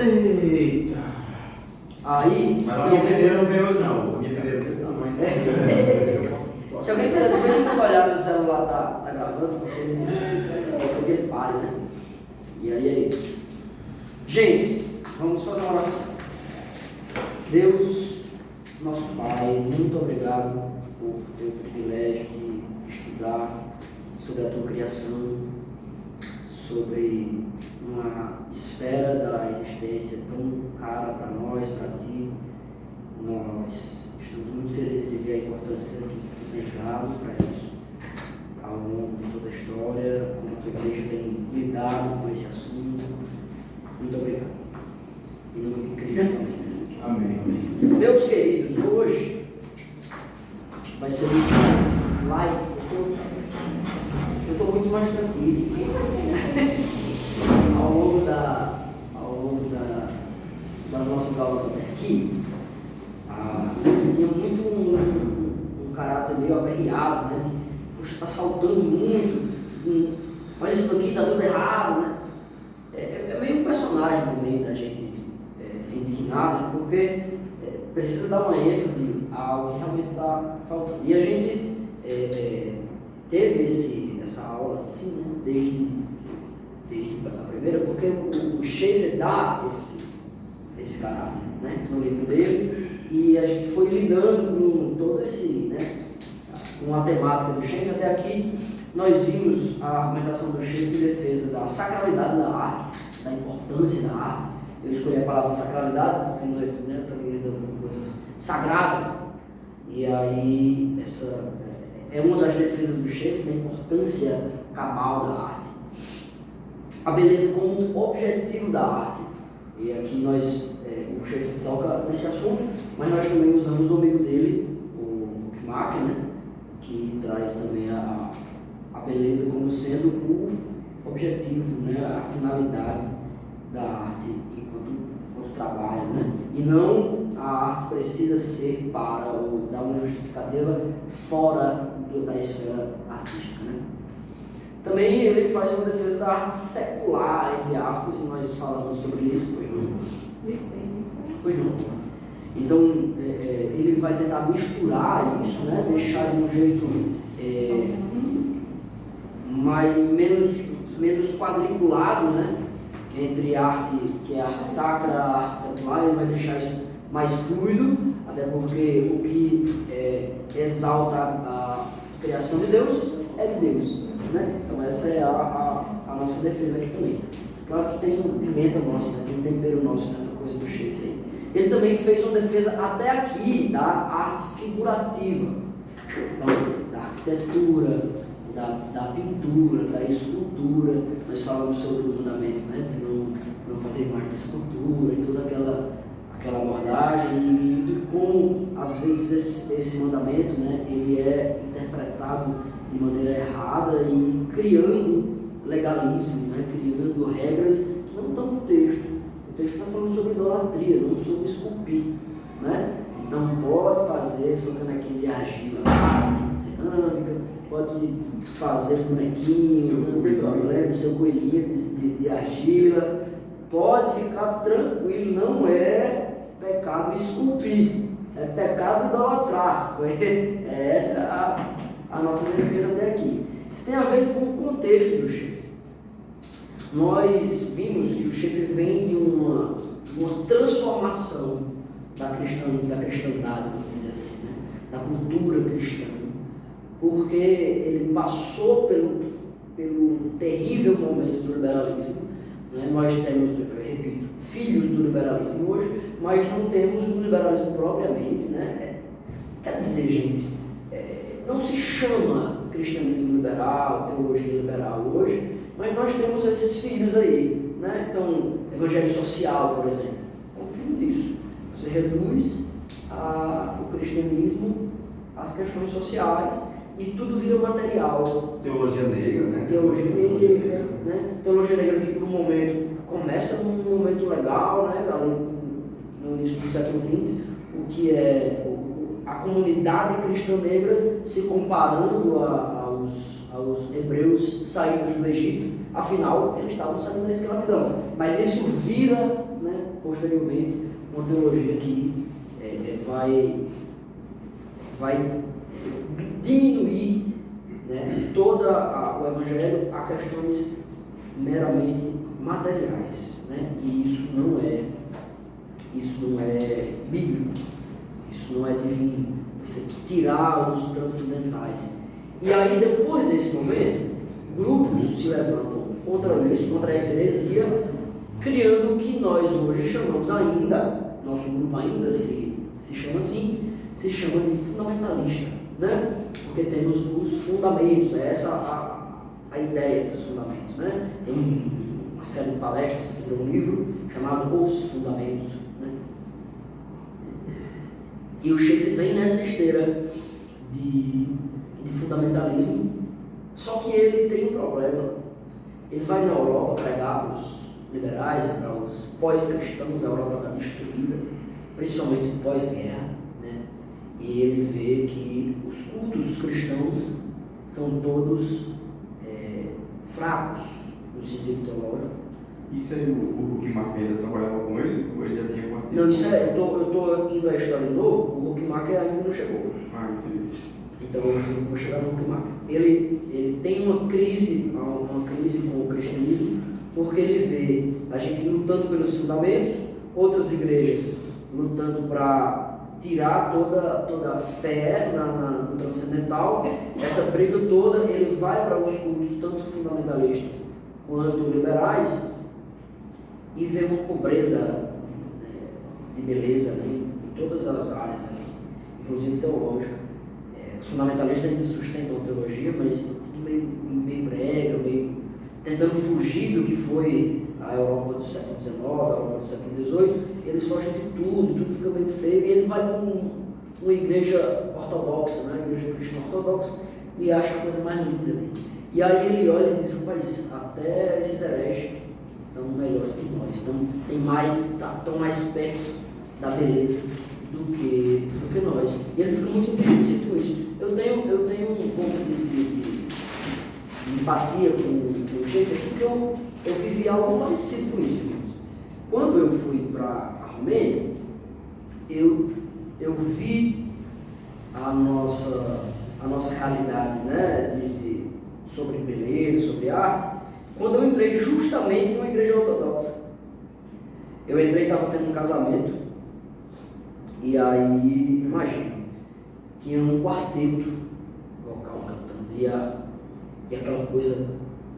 Eita! Aí, mas alguém pedreiro não veio hoje não, alguém pedreiro desse tamanho. Se alguém puder depois a gente olhar se o celular tá gravando, porque ele pare, né? E aí é isso. Gente, vamos fazer uma oração. Deus, nosso Pai, muito obrigado por ter o privilégio de estudar sobre a tua criação, sobre uma esfera da existência tão cara para nós, para ti. Nós estamos muito felizes de ver a importância que tu tens dado para isso ao longo de toda a história, como a tua igreja tem lidado com esse assunto. Muito obrigado. Em nome de Cristo, amém. Amém. Meus queridos, hoje vai ser muito mais light, porque eu estou muito mais tranquilo. Ao longo das nossas aulas até aqui, tinha muito um caráter meio aperreado, né? De, poxa, está faltando muito, olha isso aqui, está tudo errado, né? É meio um personagem também da gente se indignar, né? Porque precisa dar uma ênfase a algo que realmente está faltando. E a gente teve essa aula assim, né? Desde a primeira, porque o Schaeffer dá esse caráter, né? No livro dele, e a gente foi lidando com todo esse, né? Com a temática do Schaeffer. Até aqui nós vimos a argumentação do Schaeffer em defesa da sacralidade da arte, da importância da arte. Eu escolhi a palavra sacralidade porque nós, né, estamos lidando com coisas sagradas, e aí essa é uma das defesas do Schaeffer, da importância cabal da arte, a beleza como objetivo da arte. E aqui nós, o Schaeffer toca nesse assunto, mas nós também usamos o amigo dele, o Kimak, né, que traz também a beleza como sendo o objetivo, né, a finalidade da arte enquanto trabalho, né? E não a arte precisa ser para ou dar uma justificativa fora da esfera artística, né? Também ele faz uma defesa da arte secular, entre aspas, e nós falamos sobre isso, pois não? Pois não. Então, ele vai tentar misturar isso, né? Deixar de um jeito menos quadriculado, né? Entre arte, que é a arte sacra, a arte secular. Ele vai deixar isso mais fluido, até porque o que exalta a criação de Deus é de Deus, né? Então essa é a nossa defesa aqui também. Claro que tem um pimenta nosso, né? Tem um tempero nosso nessa coisa do Schaeffer aí. Ele também fez uma defesa até aqui da arte figurativa, então, da arquitetura, da pintura, da escultura. Nós falamos sobre o mandamento, né, de não fazer imagem de escultura e toda aquela abordagem, e como às vezes esse mandamento, né, ele é interpretado de maneira errada e criando legalismo, né, criando regras que não estão no texto. O texto está falando sobre idolatria, não sobre esculpir, né? Então pode fazer seu canequinho de argila, de cerâmica, pode fazer bonequinho, não tem problema, seu coelhinho de argila, pode ficar tranquilo, não é pecado esculpir, é pecado idolatrar. Essa é a nossa defesa até aqui. Isso tem a ver com o contexto do Schaeffer. Nós vimos que o Schaeffer vem de uma transformação da cristandade, vamos dizer assim, né? Da cultura cristã, porque ele passou pelo terrível momento do liberalismo, né? Nós temos, eu repito, filhos do liberalismo hoje, mas não temos um liberalismo propriamente, né? Quer dizer, gente, não se chama cristianismo liberal, teologia liberal hoje, mas nós temos esses filhos aí, né? Então, evangelho social, por exemplo, é um filho disso. Você reduz o cristianismo às questões sociais e tudo vira material. Teologia negra, né? Teologia negra, né? Teologia negra que por um momento começa num momento legal, né? Ali no início do século XX, o que é a comunidade cristã negra se comparando aos hebreus saídos do Egito, Afinal, eles estavam saindo da escravidão. Mas isso vira, né, posteriormente, uma teologia que vai diminuir, né, todo o Evangelho a questões meramente materiais, né? E isso não é bíblico, isso não é divino. Você tirar os transcendentais. E aí, depois desse momento, grupos se levantam contra isso, contra essa heresia, criando o que nós hoje chamamos ainda, nosso grupo ainda se chama assim, se chama de fundamentalista, né? Porque temos os fundamentos, é essa a ideia dos fundamentos, né? Tem uma série de palestras, um livro chamado Os Fundamentos, né? E o Schaeffer vem nessa esteira de fundamentalismo, só que ele tem um problema. Ele vai na Europa pregar para os liberais, para os pós-cristãos. A Europa está destruída, principalmente pós-guerra, né? E ele vê que os cultos cristãos são todos fracos no sentido teológico. Isso aí o Huckmacher ainda trabalhava com ele? Ou ele já tinha partido? Não, isso eu estou indo à história de novo. O Huckmacher ainda não chegou. Ah, entendi. Então eu vou chegar no Huckmacher. Ele tem uma crise com o cristianismo, porque ele vê a gente lutando pelos fundamentos, outras igrejas lutando para tirar toda a fé no transcendental. Essa briga toda, ele vai para os cultos, tanto fundamentalistas quanto liberais, e vê uma pobreza de beleza, né, em todas as áreas, né, inclusive teológica. Os fundamentalistas ainda sustentam a teologia, mas tudo meio brega, meio tentando fugir do que foi a Europa do século XIX, a Europa do século XVIII. Eles fogem de tudo fica meio feio, e ele vai para uma igreja ortodoxa, né, a igreja cristã ortodoxa, e acha a coisa mais linda, né? E aí ele olha e diz: rapaz, até esses hereges estão melhores que nós, estão mais perto da beleza do que nós. E ele fica muito triste com isso. Eu tenho um pouco de empatia com o Schaeffer, porque eu vivi algo parecido com isso. Quando eu fui para a Romênia, eu vi a nossa realidade, né, sobre beleza, sobre arte, quando eu entrei justamente em uma igreja ortodoxa. Eu entrei e estava tendo um casamento, e aí, imagina, tinha um quarteto vocal cantando, e aquela coisa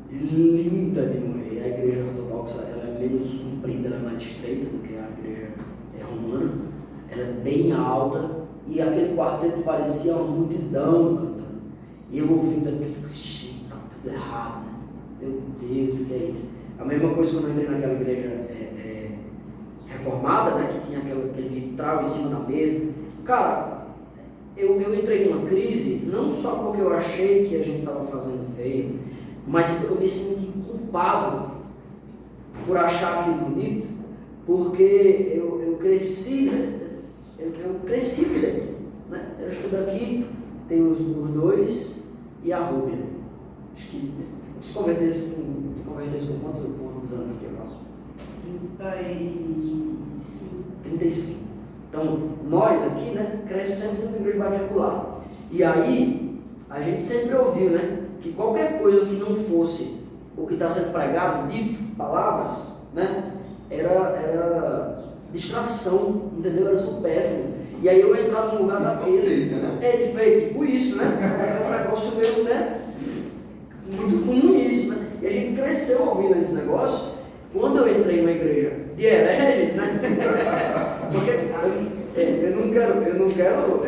linda de morrer. A igreja ortodoxa, ela é menos comprida, ela é mais estreita do que a igreja romana, ela é bem alta, e aquele quarteto parecia uma multidão cantando. E eu ouvindo aquilo, está tudo errado, né? Meu Deus, o que é isso? A mesma coisa quando eu entrei naquela igreja reformada, né, que tinha aquele vitral em cima da mesa. Cara, eu entrei numa crise, não só porque eu achei que a gente estava fazendo feio, mas eu me senti culpado por achar aquilo bonito, porque eu cresci, eu cresci dentro, né? Eu acho que daqui tem os dois e a Rúbia. Acho que se convertesse com quantos anos que eu 35. Então, nós aqui, né, crescemos dentro da igreja particular. E aí, a gente sempre ouviu, né, que qualquer coisa que não fosse o que está sendo pregado, dito, palavras, né, era distração, entendeu? Era supérfluo. E aí eu entrar no lugar daquele. Aceita, né? Tipo isso, né? É um negócio meio, né? Muito comum isso, né? E a gente cresceu ouvindo esse negócio. Quando eu entrei numa igreja de hereges, né? Porque eu não quero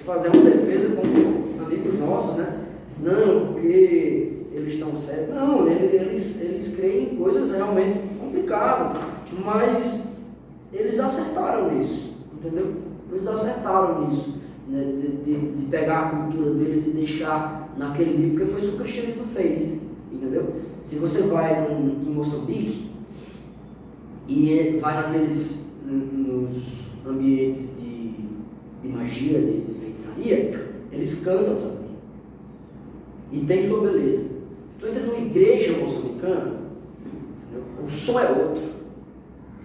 fazer uma defesa com amigos nossos, né? Não, porque eles estão certos. Não, eles creem em coisas realmente complicadas, mas eles acertaram nisso, entendeu? Eles acertaram nisso, né? De pegar a cultura deles e deixar naquele nível, porque foi isso que o cristianismo fez, entendeu? Se você vai em Moçambique e vai nos ambientes de magia, de feitiçaria, eles cantam também. E tem sua beleza. Tu entra numa igreja moçambicana, moçambicana, entendeu? O som é outro.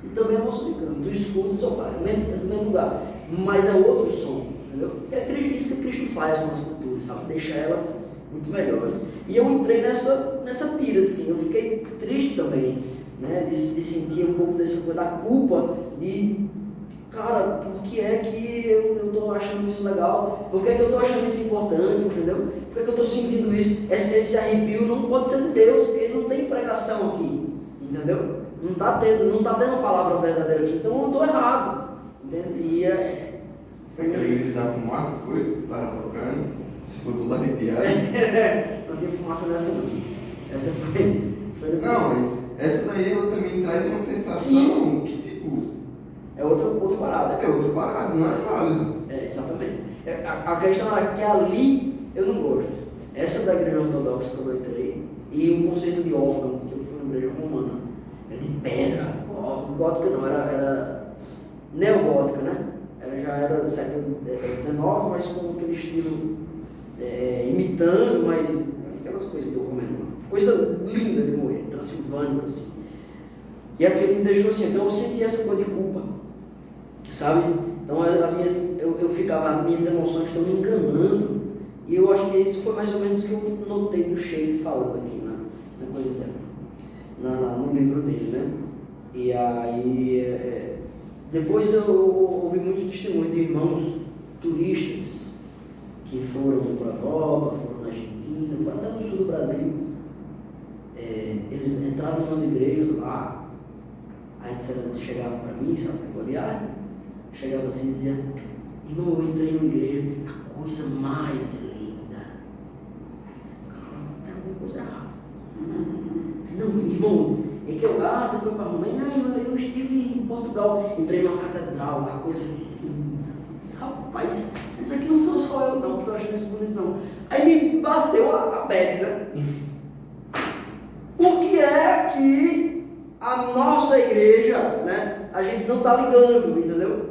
E também é moçambicano. Tu escuta e diz, opa, é do mesmo lugar. Mas é outro som, entendeu? É isso que Cristo faz com as culturas, sabe? Deixa elas muito melhores. E eu entrei nessa pira, assim. Eu fiquei triste também, né? De sentir um pouco dessa coisa da culpa, de... Cara, por que é que eu tô achando isso legal? Por que é que eu tô achando isso importante, entendeu? Por que é que eu tô sentindo isso? Esse arrepio não pode ser de Deus, porque não tem pregação aqui, entendeu? Não tá tendo uma palavra verdadeira aqui, então eu tô errado, entendeu? E Foi aquela igreja da fumaça, foi? Tu tava tocando, você ficou tudo arrepiado. Não tinha fumaça nessa não. Essa foi Não, mas essa daí ela também traz uma sensação Sim. que tipo... É outra parada. É outra parada, não é válido. É, exatamente. A questão é que ali eu não gosto. Essa da igreja ortodoxa que eu entrei, e um concerto de órgão, que eu fui na igreja romana, era de pedra. Gótica não, era neogótica, né? Já era do século XIX, mas com aquele estilo imitando, mas aquelas coisas do romano. Coisa linda de morrer, transilvânico assim. E aquilo me deixou assim, então eu senti essa coisa de culpa, sabe? Então eu ficava, as minhas emoções estão me enganando, e eu acho que isso foi mais ou menos o que eu notei do Schaefer falando aqui na coisa dela, no livro dele, né? E aí, depois eu ouvi muitos testemunhos de irmãos turistas que foram para a Europa, foram na Argentina, foram até no sul do Brasil. Eles entraram nas igrejas lá, aí chegavam para mim, sabe, com a viagem, chegava assim e dizia, irmão, eu entrei numa igreja, a coisa mais linda. Eu disse, cara, tem alguma coisa errada. Não, irmão, é que você foi para a Romênia? Eu estive em Portugal, entrei numa catedral, uma coisa linda. Rapaz, isso aqui não sou só eu não, que estou achando isso bonito não. Aí me bateu a bad, né? Por que é que a nossa igreja, né, a gente não está ligando, entendeu?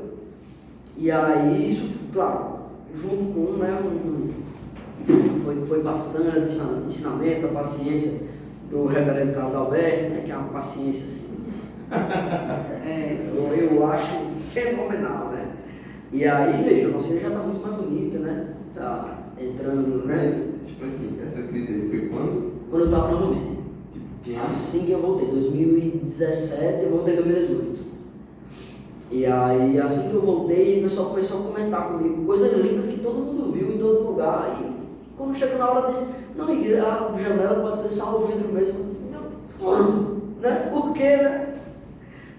E aí, isso, claro, junto com, né, foi passando ensinamentos, a paciência do reverendo Carlos Alberto, né, que é uma paciência assim, eu acho fenomenal, né? E aí, veja, a nossa igreja já está muito mais bonita, né? Tá entrando... Mas, tipo assim, essa crise aí foi quando? Quando eu estava na Romênia. Assim que eu voltei, 2017, eu voltei em 2018. E aí, assim que eu voltei, o pessoal começou a comentar comigo coisas lindas que todo mundo viu em todo lugar. E quando chega na hora de... Não, a janela pode ser só o vidro mesmo. Né? Por quê, né?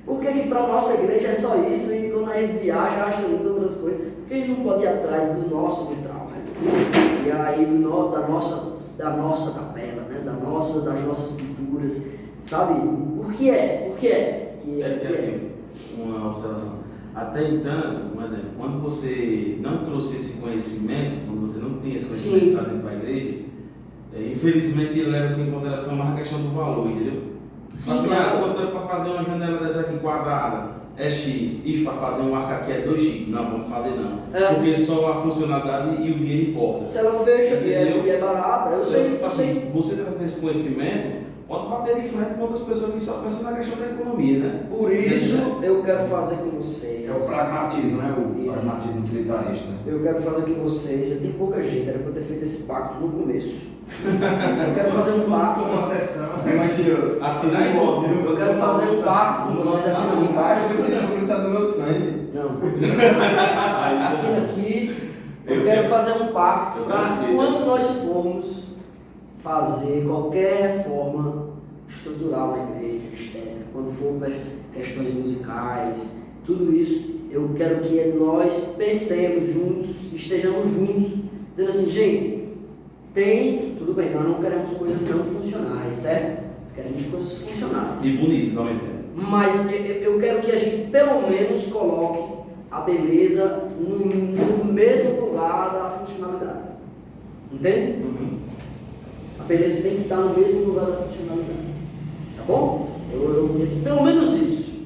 Por que para a nossa igreja é só isso? E quando a gente viaja, acha lindo outras coisas. Por que a gente não pode ir atrás do nosso vitral, né? E aí, da nossa capela, né? das nossas pinturas, sabe? Por que é? Por que é? Assim, uma observação. Até entanto, um exemplo, quando você não trouxe esse conhecimento, quando você não tem esse conhecimento trazendo para a igreja, infelizmente ele leva assim, em consideração mais a questão do valor, entendeu? Assim, quanto para fazer uma janela dessa aqui quadrada é X, isso para fazer um arco aqui é 2X, não, vamos fazer não. Porque só a funcionalidade e o dinheiro importa. Se ela fecha e é barata, eu sei. Assim, você trazendo esse conhecimento, pode bater de frente com outras pessoas que só pensam na questão da economia, né? Por isso, eu quero fazer com vocês. É o pragmatismo, né? O pragmatismo utilitarista. Eu quero fazer com vocês, já tem pouca gente, era para eu ter feito esse pacto no começo. Eu quero fazer um pacto. Uma sessão. Assinar em logo. Eu quero fazer um pacto com vocês, assinam aqui embaixo. Eu pensei que eu precisava do meu sangue. Não. Assina aqui. Eu quero fazer um pacto para quando nós formos fazer qualquer reforma estrutural na igreja, estética, quando for questões musicais, tudo isso, eu quero que nós pensemos juntos, estejamos juntos, dizendo assim, gente, tudo bem, nós não queremos coisas não funcionais, certo? Nós queremos coisas funcionais. E bonitas ao mesmo tempo. Mas eu quero que a gente pelo menos coloque a beleza no mesmo lugar da funcionalidade. Entende? Uhum. A beleza tem que estar no mesmo lugar da funcionalidade. Tá bom? Eu disse, pelo menos isso.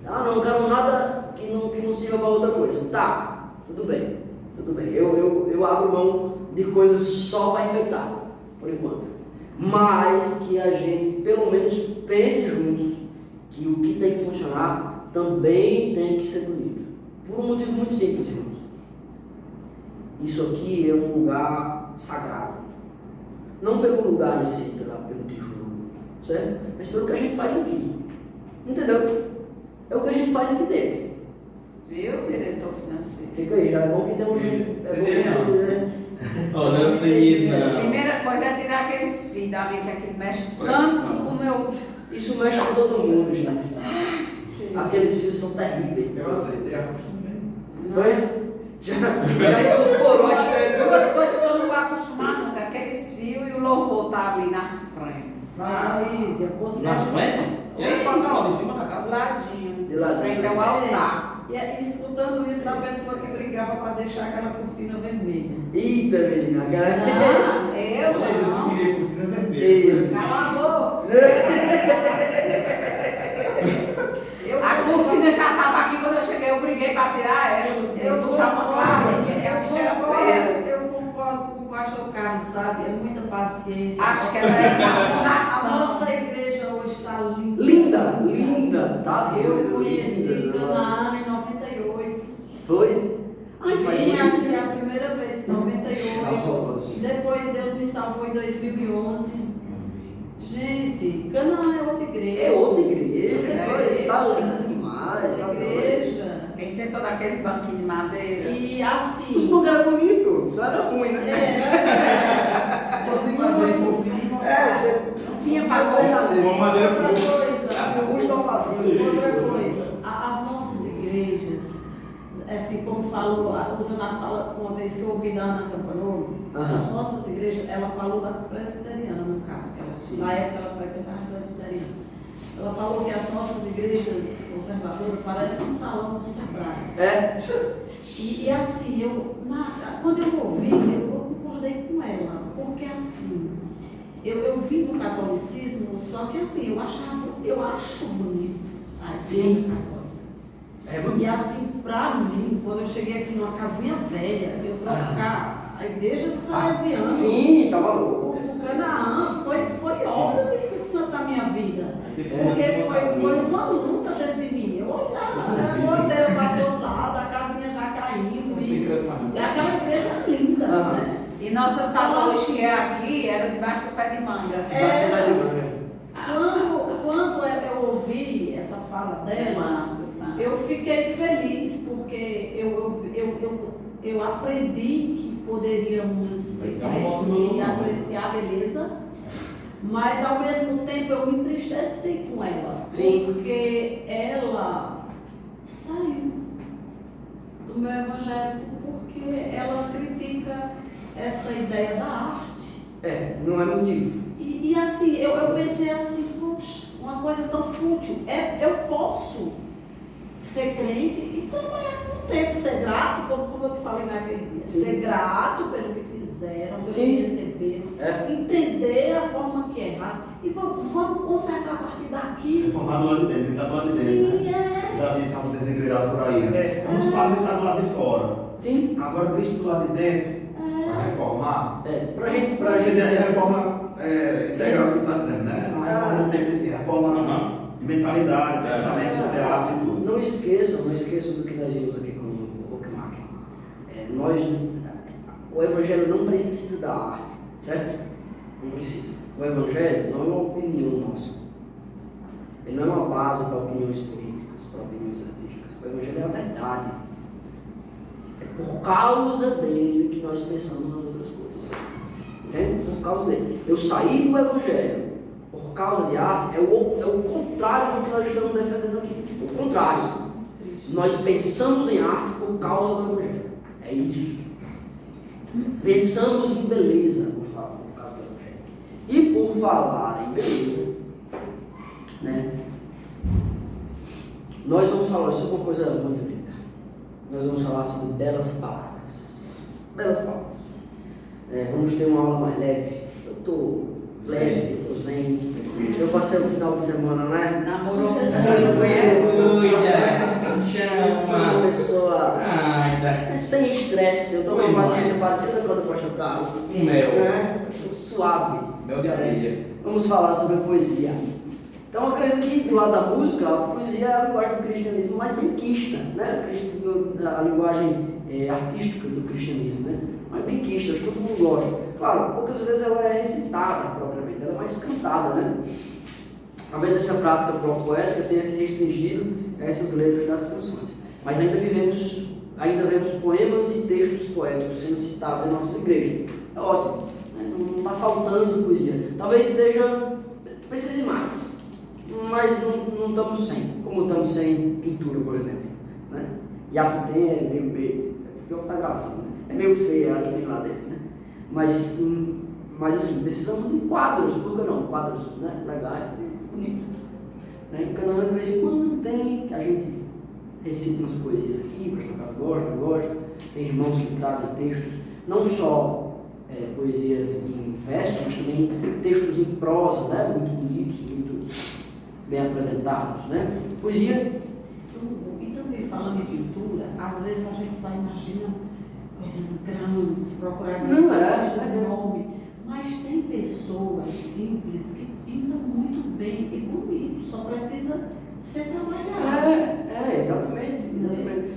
Não quero nada que não sirva para outra coisa. Tá, tudo bem. Eu abro mão de coisas só para enfeitar, por enquanto. mas que a gente pelo menos pense juntos que o que tem que funcionar também tem que ser bonito. Por um motivo muito simples, irmãos. Isso aqui é um lugar sagrado. Não pelo lugar em si, pelo tijolo, certo? Mas pelo que a gente faz aqui. Entendeu? É o que a gente faz aqui dentro. Viu, diretor financeiro? Fica aí, já é bom que tem um jeito. É bom que né? Ó, não tem A não. primeira coisa é tirar aqueles fios dali, que aquilo mexe Pressão. tanto com o meu. Isso mexe com todo mundo, gente. Aqueles fios são terríveis. Eu aceitei a acostumei. Foi? Já incorporou a história. Duas coisas que eu não vou acostumar nunca, aqueles fios e o louvor tá ali na frente. Laísia, você Na frente? Ele pode estar lá, em cima da casa. Ladinho. De ladinho. Frente ao altar. E escutando isso da pessoa que brigava para deixar aquela cortina vermelha. Eita, menina, cara. Não, eu Eu não. queria cortina vermelha. Ei. Cala a boca. A Eu cortina já estava aqui quando eu cheguei, eu briguei para tirar ela. Eu estava clarinha, que a bicha era feia. Eu concordo com o pastor Carlos, sabe? É muita paciência. Acho que ela era da A fundação. nossa igreja hoje está linda. Linda, linda, tá? Eu conheci Linda, nossa. Canaã em 98. Foi? Ai, faz Vim muito. aqui a primeira vez em 98. Nossa. Depois Deus me salvou em 2011. Gente, Canaã é outra igreja. É outra igreja, É coisa, está igreja. linda demais. Tá Outra doido. igreja. Quem sentou naquele banquinho de madeira. E Os assim. bancos eram bonitos, só era ruim, né? É, Se fosse de madeira e fofinho, É, você Não tinha não para coisa coisa. desse. Uma madeira outra fofa. coisa. Uns estofadinhos. Outra coisa. As nossas igrejas, assim como falou, usando a fala uma vez que eu ouvi da Ana Campanolo, Aham. as nossas igrejas, ela falou da presbiteriana, no caso, que ela, Sim. na época ela frequentava a presbiteriana. Ela falou que as nossas igrejas conservadoras parecem um salão do Sebrae. É? E assim, quando eu ouvi, eu concordei com ela, porque assim, eu vim do catolicismo, só que assim, eu acho bonito a igreja Sim. católica. É bonito. E assim, pra mim, quando eu cheguei aqui numa casinha velha, eu trocar a igreja do Salesiano, Sim, tava o louco. Canaã, foi obra do Espírito Santo da minha vida. Aquele Porque fundo em cima da foi casa. uma luta dentro de mim. Eu olhava, era morteira para todo lado, a casinha já caindo. Não tem E crédito mais não. aquela igreja linda, Aham. né? E nossa sala hoje que é aqui era debaixo do pé de manga. Quando eu ouvi essa fala dela, Massa, tá? eu fiquei feliz porque eu aprendi que poderíamos se conhecer e apreciar a beleza, mas ao mesmo tempo eu me entristeci com ela, Sim. porque ela saiu do meu evangelho porque ela critica essa ideia da arte. É, não é motivo. E assim, eu pensei assim, poxa, uma coisa tão fútil. Eu posso ser crente e trabalhar com o tempo, ser grato, como eu te falei naquele dia, Sim. ser grato pelo que fizeram, pelo Sim. que receberam, É. entender a forma que é errado e vamos consertar a partir daqui. reformado do lado de dentro, ele está do lado de dentro, Sim, né? é. Já disse que muitas igrejas por aí. Né? É. É muito fácil ele estar do lado de fora. Sim. Agora, Cristo do lado de dentro, para reformar. É, pra gente. Você tem a reforma integral que está dizendo, né? Uma reforma no tempo assim, reforma Aham. de mentalidade, pensamento sobre a arte e tudo. Não esqueçam do que nós vimos aqui com o Huckmark. O Evangelho não precisa da arte, certo? Não precisa. O Evangelho não é uma opinião nossa. Ele não é uma base para opiniões políticas, para opiniões artísticas. O Evangelho é a verdade. É por causa dele que nós pensamos nas outras coisas. Entende? Por causa dele. Eu saí do Evangelho por causa de arte é o contrário do que nós estamos defendendo aqui. O contrário. Nós pensamos em arte por causa do Evangelho. É isso. Pensamos em beleza por causa do Evangelho. E por falar em beleza, né? Nós vamos falar sobre uma coisa muito linda. Nós vamos falar sobre belas palavras. Belas palavras. Vamos ter uma aula mais leve. Eu estou leve, eu estou zen. Eu passei o final de semana, né? Namorou com Eu sou uma pessoa Ai, tá. sem estresse. Eu tomo uma paciência parecida com a do pastor Carlos. Um mel. Né? Suave. Mel de abelha. Vamos falar sobre a poesia. Então, eu acredito que do lado da música, a poesia é a linguagem do cristianismo mais benquista, né? A linguagem artística do cristianismo, né? Mais benquista, acho que todo mundo gosta. Claro, poucas vezes ela é recitada propriamente, ela é mais cantada, né? Talvez essa prática poética tenha se restringido a essas letras das canções. Mas ainda vemos poemas e textos poéticos sendo citados em nossas igrejas. É ótimo, né? Não está faltando poesia. Talvez precise mais, mas não estamos sem, como estamos sem pintura, por exemplo, né? E a que tem é meio pior que está gravando, né? É meio feia a que tem lá dentro, né? Mas assim, precisamos de quadros, por que não? Quadros, né, legais, bonitos. Né? Em Canaã, de vez em quando tem, a gente recita umas poesias aqui, o pastor gosta, tem irmãos que trazem textos, não só poesias em verso, mas também textos em prosa, né? Muito bonitos, muito bem apresentados, né? Poesia. E também falando em pintura, às vezes a gente só imagina coisas grandes, procurar Não nome, mas tem pessoas simples que pintam muito bem e bonito, só precisa ser trabalhado. Exatamente.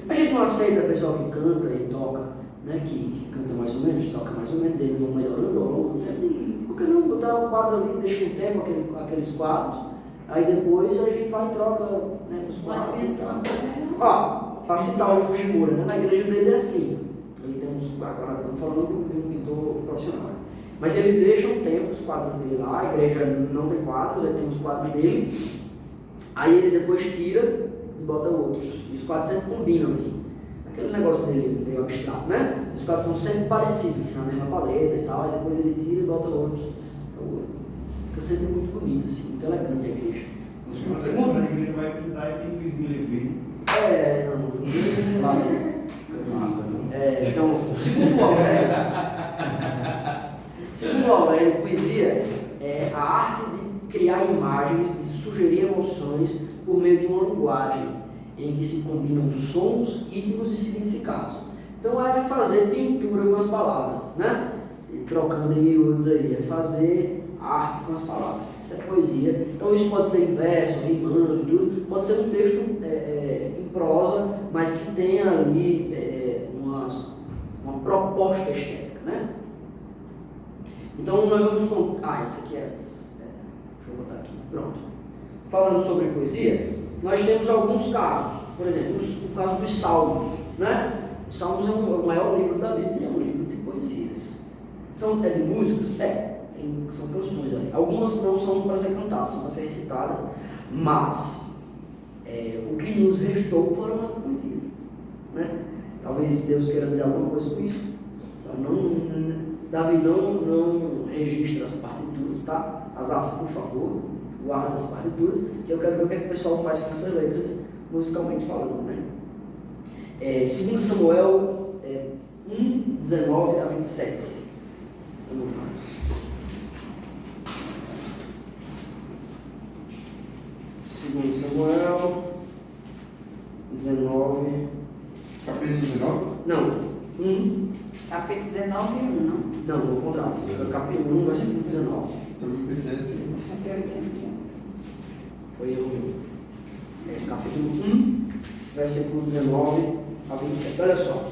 A gente não aceita pessoal que canta e toca, né? Que canta mais ou menos, toca mais ou menos, eles vão melhorando ao longo do tempo. Sim. Por que não botar um quadro ali, deixa um tempo aqueles quadros, aí depois a gente vai e troca, né, os Vai quadros. pensando, Para citar o Fujimura, né? Na igreja dele é assim. Ele tem uns, agora estamos falando de um pintor profissional. Mas ele deixa um tempo os quadros dele lá, a igreja não tem quadros, aí tem os quadros dele, aí ele depois tira e bota outros. E os quadros sempre combinam assim. Aquele negócio dele meio abstrato, né? Os quadros são sempre parecidos, assim, na mesma paleta e tal, aí depois ele tira e bota outros. Então, fica sempre muito bonito, assim, muito elegante a igreja. Segundo, a igreja vai pintar e pinta o esmilho. Não fala. Massa, né? Então, segundo Aurélio, poesia é a arte de criar imagens, de sugerir emoções por meio de uma linguagem em que se combinam sons, ritmos e significados. Então é fazer pintura com as palavras, né? E trocando em miúdos aí, é fazer arte com as palavras. Isso é poesia. Então isso pode ser em verso, rimando e tudo, pode ser um texto em prosa, mas que tenha ali uma proposta estética, né? Então nós vamos contar, isso aqui deixa eu botar aqui, pronto. Falando sobre poesia, nós temos alguns casos, por exemplo, o caso dos Salmos, né? Os Salmos é o maior livro da Bíblia, é um livro de poesias. É de músicas? São canções ali. Algumas não são para ser cantadas, são para ser recitadas, mas o que nos restou foram as poesias, né? Talvez Deus queira dizer alguma coisa com isso. Davi não registra as partituras, tá? Asaf, por favor, guarda as partituras, que eu quero ver o que o pessoal faz com essas letras, musicalmente falando, né? 2 Samuel 1, 19 a 27. Vamos lá. 2 Samuel 19. Capítulo 19? Não. 1. Capítulo 19 e 1, não? Não, vou contrário. Capítulo 1, versículo 19. Então eu pensei assim. Até 80. Foi o capítulo 1, versículo 19 a 27. Olha só.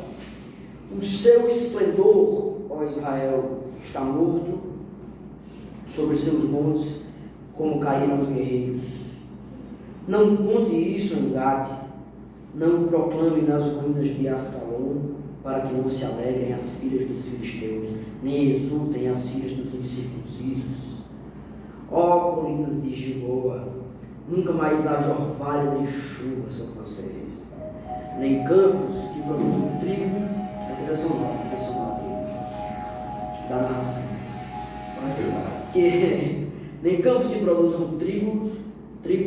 O seu esplendor, ó Israel, está morto sobre seus montes, como caíram os guerreiros. Não conte isso em Gate, não proclame nas ruínas de Ascalon, para que não se alegrem as filhas dos filisteus, nem exultem as filhas dos incircuncisos. Ó colinas de Gilboa, nunca mais haja orvalho nem chuva sobre vocês, nem campos que produzam trigo. A trilha sonora da narração. Nem campos que produzam trigo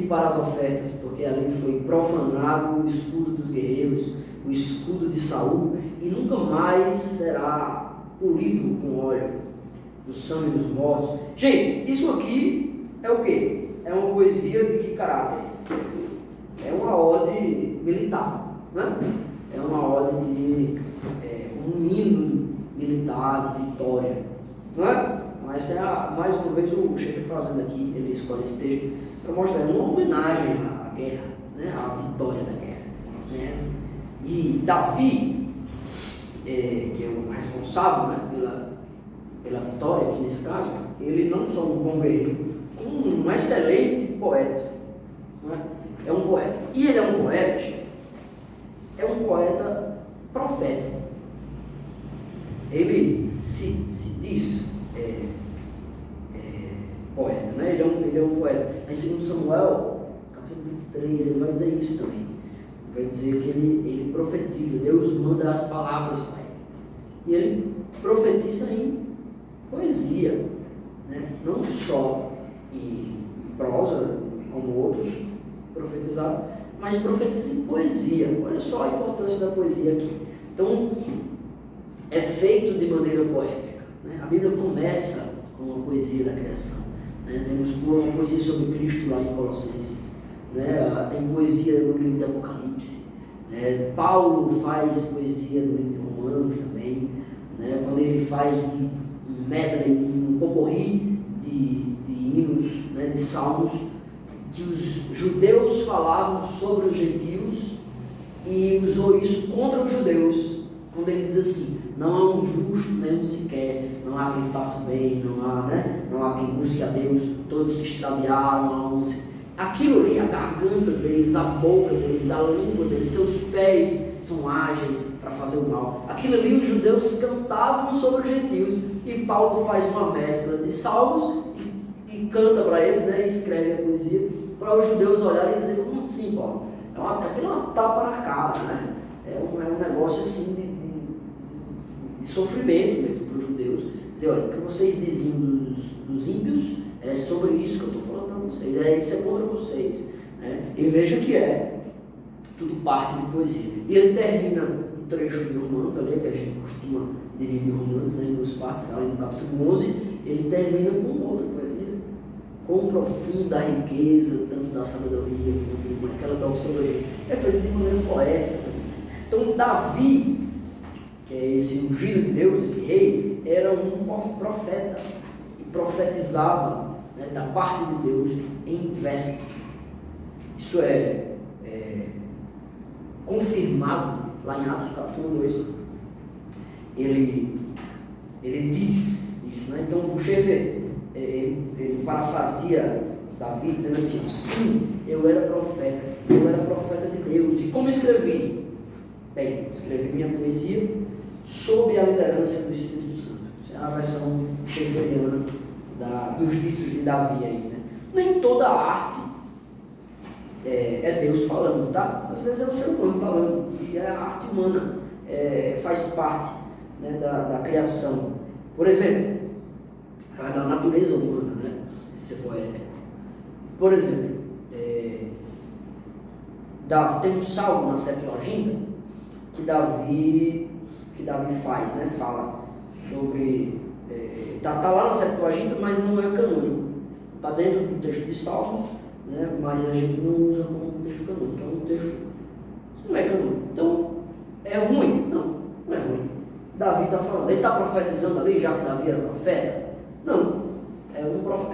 para as ofertas, porque ali foi profanado o escudo dos guerreiros, o escudo de Saul, e nunca mais será polido com óleo do sangue dos mortos. Gente, isso aqui é o quê? É uma poesia de que caráter? É uma ode militar, né? É uma ode de um hino militar de vitória, não é? Não Mas mais uma vez o chefe fazendo aqui, ele escolhe esse texto para mostrar uma homenagem à guerra, né? À vitória da guerra. Né? E Davi, que é o responsável, né, pela vitória aqui nesse caso, ele não só um bom guerreiro, como um excelente poeta. Né? É um poeta. E ele é um poeta, gente, é um poeta profeta. Ele se diz poeta, né? Ele é um poeta. Em 2 Samuel, capítulo 23, ele vai dizer isso também. Vai dizer que ele profetiza, Deus manda as palavras para ele. E ele profetiza em poesia, né? Não só em prosa, como outros profetizaram, mas profetiza em poesia. Olha só a importância da poesia aqui. Então, é feito de maneira poética. Né? A Bíblia começa com uma poesia da criação. Né? Temos uma poesia sobre Cristo lá em Colossenses. Né? Tem poesia no livro do Apocalipse. Né? Paulo faz poesia no livro de Romanos também. Né? Quando ele faz um medley, um poporri de hinos, né? De salmos, que os judeus falavam sobre os gentios e usou isso contra os judeus. Quando ele diz assim, não há um justo nenhum sequer, não há quem faça bem, não há quem busque a Deus, todos se extraviaram, aquilo ali, a garganta deles, a boca deles, a língua deles, seus pés são ágeis para fazer o mal. Aquilo ali os judeus cantavam sobre os gentios, e Paulo faz uma mescla de salmos e canta para eles, né, e escreve a poesia, para os judeus olharem e dizer, como assim, Paulo? Aquilo é uma tapa na cara, né? É um negócio assim de sofrimento mesmo para os judeus. Dizer, olha, o que vocês diziam dos ímpios é sobre isso que eu estou falando para vocês, isso é contra vocês. Né? E veja que tudo parte de poesia. E ele termina um trecho de Romanos, ali, que a gente costuma dividir Romanos, né, em duas partes, ali no capítulo 11, ele termina com outra poesia. Com profunda riqueza, tanto da sabedoria quanto daquela doxologia. É feito de maneira poética também. Então, Davi, que é esse ungido de Deus, esse rei, era um profeta e profetizava, né, da parte de Deus em versos. Isso é confirmado lá em Atos capítulo 2. Ele diz isso, né? Então o chefe ele parafrasia Davi dizendo assim: sim, eu era profeta de Deus. E como escrevi? Bem, escrevi minha poesia sob a liderança do Espírito Santo. Essa é a versão shakespeariana dos ditos de Davi aí, né? Nem toda arte é Deus falando, tá? Às vezes é o ser humano falando, e a arte humana faz parte, né, da criação. Por exemplo, da natureza humana, né? Esse é poético. Por exemplo, tem um salmo na Septuaginta que Davi faz, né? Fala sobre. Tá lá na Septuaginta, mas não é canônico. Está dentro do texto de Salmos, né? Mas a gente não usa como um texto canônico, é um texto. Não é canônico. Então, é ruim? Não é ruim. Davi está falando, ele está profetizando ali, já que Davi era profeta? Não. É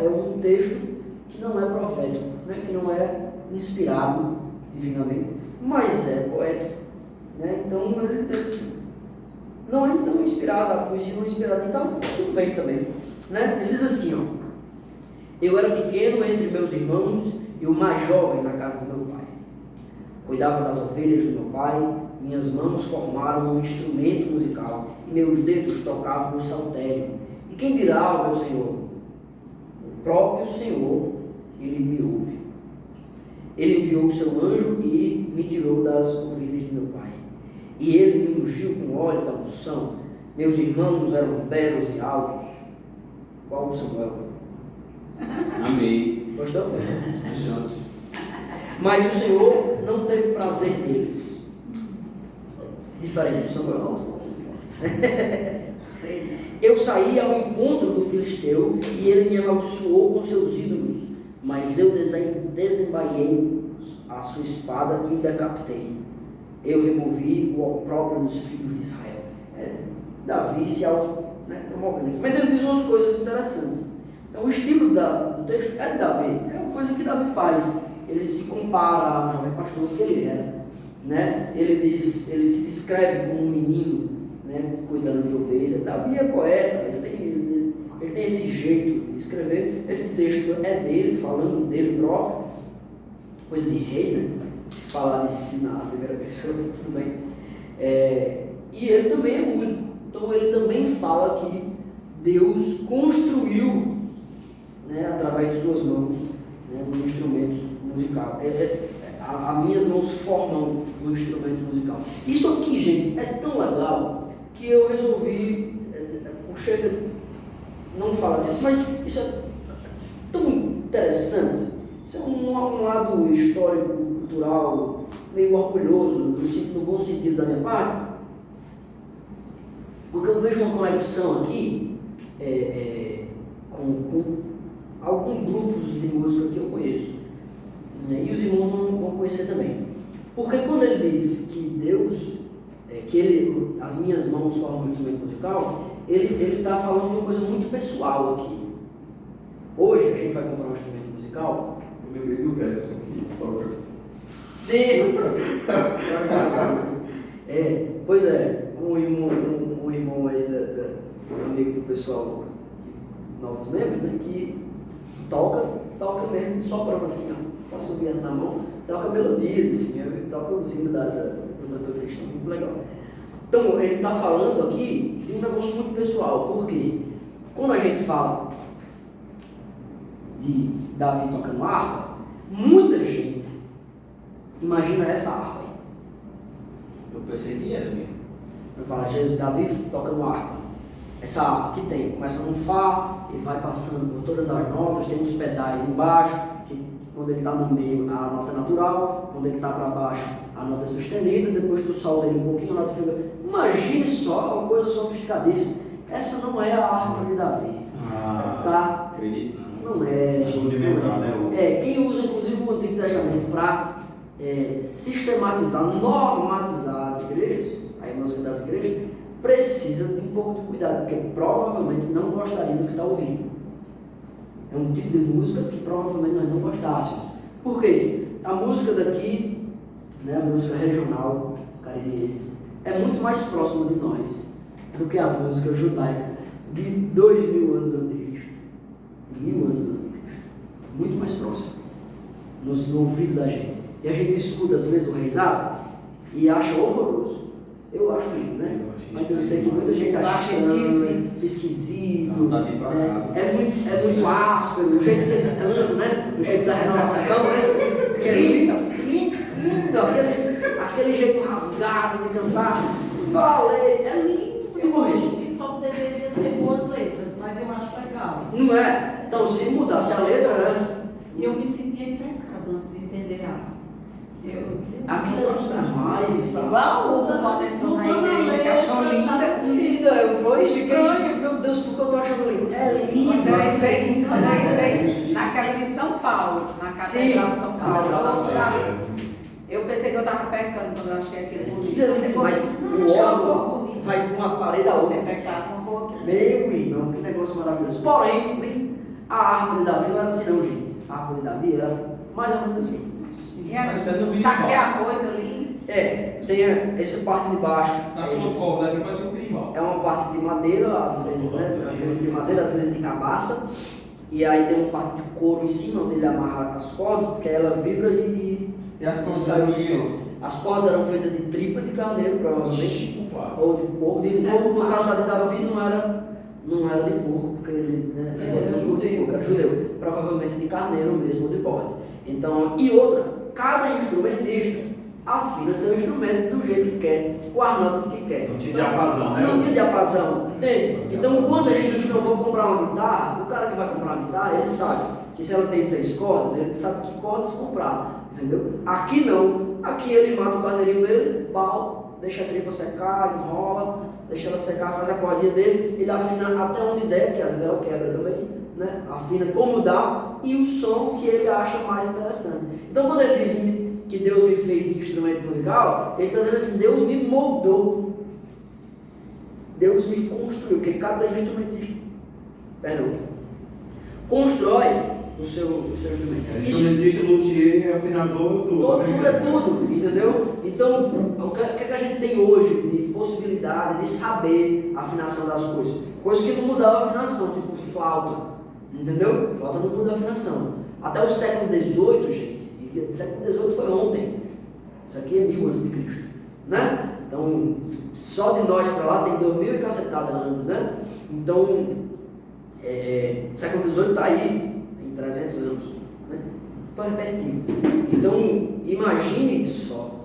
um texto que não é profético, né? Que não é inspirado divinamente, mas é poético. Né? Então, ele não é tão inspirado, a poesia não é inspirada, então tudo bem também. Né? Ele diz assim, ó: eu era pequeno entre meus irmãos e o mais jovem na casa do meu pai. Cuidava das ovelhas do meu pai, minhas mãos formaram um instrumento musical e meus dedos tocavam o saltério. E quem dirá ao meu Senhor? O próprio Senhor, ele me ouve. Ele enviou o seu anjo e me tirou das ovelhas de meu pai. E ele me ungiu com óleo da unção. Meus irmãos eram belos e altos, igual o Samuel. Amém. Gostou? Juntos. Mas o Senhor não teve prazer neles. Diferente do Samuel. Eu saí ao encontro do filisteu e ele me amaldiçoou com seus ídolos, mas eu desembaiei a sua espada e decapitei. Eu removi o opróbrio dos filhos de Israel. Davi se né, promovendo aqui. Mas ele diz umas coisas interessantes. Então, o estilo do texto é de Davi, é uma coisa que Davi faz. Ele se compara ao jovem pastor que ele era, né? Ele se descreve como um menino, né, cuidando de ovelhas. Davi é poeta, ele tem esse jeito de escrever. Esse texto é dele, falando dele próprio, coisa de rei, né? Se falar de si na primeira pessoa, tudo bem. E ele também é músico, então ele também fala que Deus construiu, né, através de suas mãos, né, os instrumentos musicais. As minhas mãos formam um instrumento musical. Isso aqui, gente, é tão legal que eu resolvi. O chefe não fala disso, mas isso é tão interessante. Isso é um lado histórico, cultural, meio orgulhoso, no bom sentido da minha parte, porque eu vejo uma conexão aqui com alguns grupos de música que eu conheço, né? E os irmãos vão conhecer também. Porque quando ele diz que Deus, as minhas mãos formam um instrumento musical, ele está falando de uma coisa muito pessoal aqui. Hoje a gente vai comprar um instrumento musical. Eu lembrei do Edson que toca. Sim! Pois é, um irmão aí, um amigo do pessoal, novos membros, né, que toca mesmo, soprando assim, ó, posso subir na mão, toca melodias, assim, toca os hinos da natureza cristã, muito legal. Então, ele está falando aqui de um negócio muito pessoal, porque quando a gente fala de Davi tocando harpa, muita gente imagina essa harpa aí. Eu pensei que era mesmo. Davi tocando harpa. Essa harpa que tem, começa num Fá e vai passando por todas as notas, tem uns pedais embaixo, que quando ele está no meio a nota natural, quando ele está para baixo a nota sustenida, depois tu solta ele um pouquinho, a nota fica. Imagine só, uma coisa sofisticadíssima. Essa não é a harpa de Davi. Tá? Acredito. Não é, gente. Rudimentar, né? Quem usa inclusive o Antigo Testamento para sistematizar, normatizar as igrejas, a música das igrejas, precisa de um pouco de cuidado, porque provavelmente não gostaria do que está ouvindo. É um tipo de música que provavelmente nós não gostássemos. Por quê? A música daqui, né, a música regional caririense, é muito mais próxima de nós do que a música judaica de 2000 anos antes de Cristo. 1000 anos antes de Cristo. Muito mais próximo no ouvido da gente. E a gente escuta às vezes o reizado e acha horroroso. Eu acho lindo, né? Mas eu sei que muita gente acha esquisito. Não dá nem pra casa. É muito áspero, o jeito que eles cantam, né? O jeito da renovação, né? Lindo, aquele jeito rasgado de cantar. Falei, é lindo de morrer. Acho que só deveria ser boas letras, mas eu acho legal. Não é? Então, se mudasse a letra, né? E eu me sentia em pecado antes de entender a Aquilo é demais. Igual o quando entrou na igreja que achou linda. Linda, eu vou estranho, meu Deus, porque eu tô achando lindo. É Quando linda. eu entrei naquela de São Paulo, na Catedral de São Paulo, eu pensei que eu estava pecando quando eu achei aquilo bonito. Mas o órgão vai de uma parede a outra. Você pecado um pouquinho. Meu irmão, que negócio maravilhoso. Porém, a harpa de Davi não era assim não, gente. A harpa de Davi era mais ou menos assim. E saquei arroz ali. Tem essa parte de baixo. Na sua corda aqui parece um berimbau. É uma parte de madeira, às vezes, né? Às vezes de madeira, às vezes de cabaça. E aí tem uma parte de couro em cima, onde ele amarra as cordas, porque ela vibra e E as cordas sai o eram som. As cordas eram feitas de tripa de carneiro, provavelmente. Ou de porco. De porco, no caso da de Davi, não era de porco, porque ele não curte porco, era judeu. Provavelmente de carneiro mesmo, ou de bode. Então, e outra, cada instrumentista afina seu instrumento do jeito que quer, com as notas que quer. Não tinha diapasão, né? Não tinha diapasão, entende? Então, quando a gente diz que eu vou comprar uma guitarra, o cara que vai comprar uma guitarra, ele sabe que se ela tem 6 cordas, ele sabe que cordas comprar, entendeu? Aqui não. Aqui ele mata o carneirinho dele, pau, deixa a tripa secar, enrola, deixa ela secar, faz a cordinha dele, ele afina até onde der, porque às vezes ela quebra também, né? Afina como dá e o som que ele acha mais interessante. Então, quando ele diz que Deus me fez de instrumento musical, ele está dizendo assim, Deus me moldou. Deus me construiu, porque cada instrumentista, constrói o seu instrumento. Instrumentista, luthier, afinador, tudo. Tudo é tudo, entendeu? Então, o que é que a gente tem hoje de possibilidade de saber a afinação das coisas? Coisas que não mudavam a afinação, tipo flauta, entendeu? Flauta não muda a afinação. Até o século XVIII, gente, e o século XVIII foi ontem. Isso aqui é 1000 a.C., né? Então, só de nós para lá tem 2000 e cacetada anos, né? Então, o século XVIII está aí, tem 300 anos, né? Então é pertinho. Então, imagine só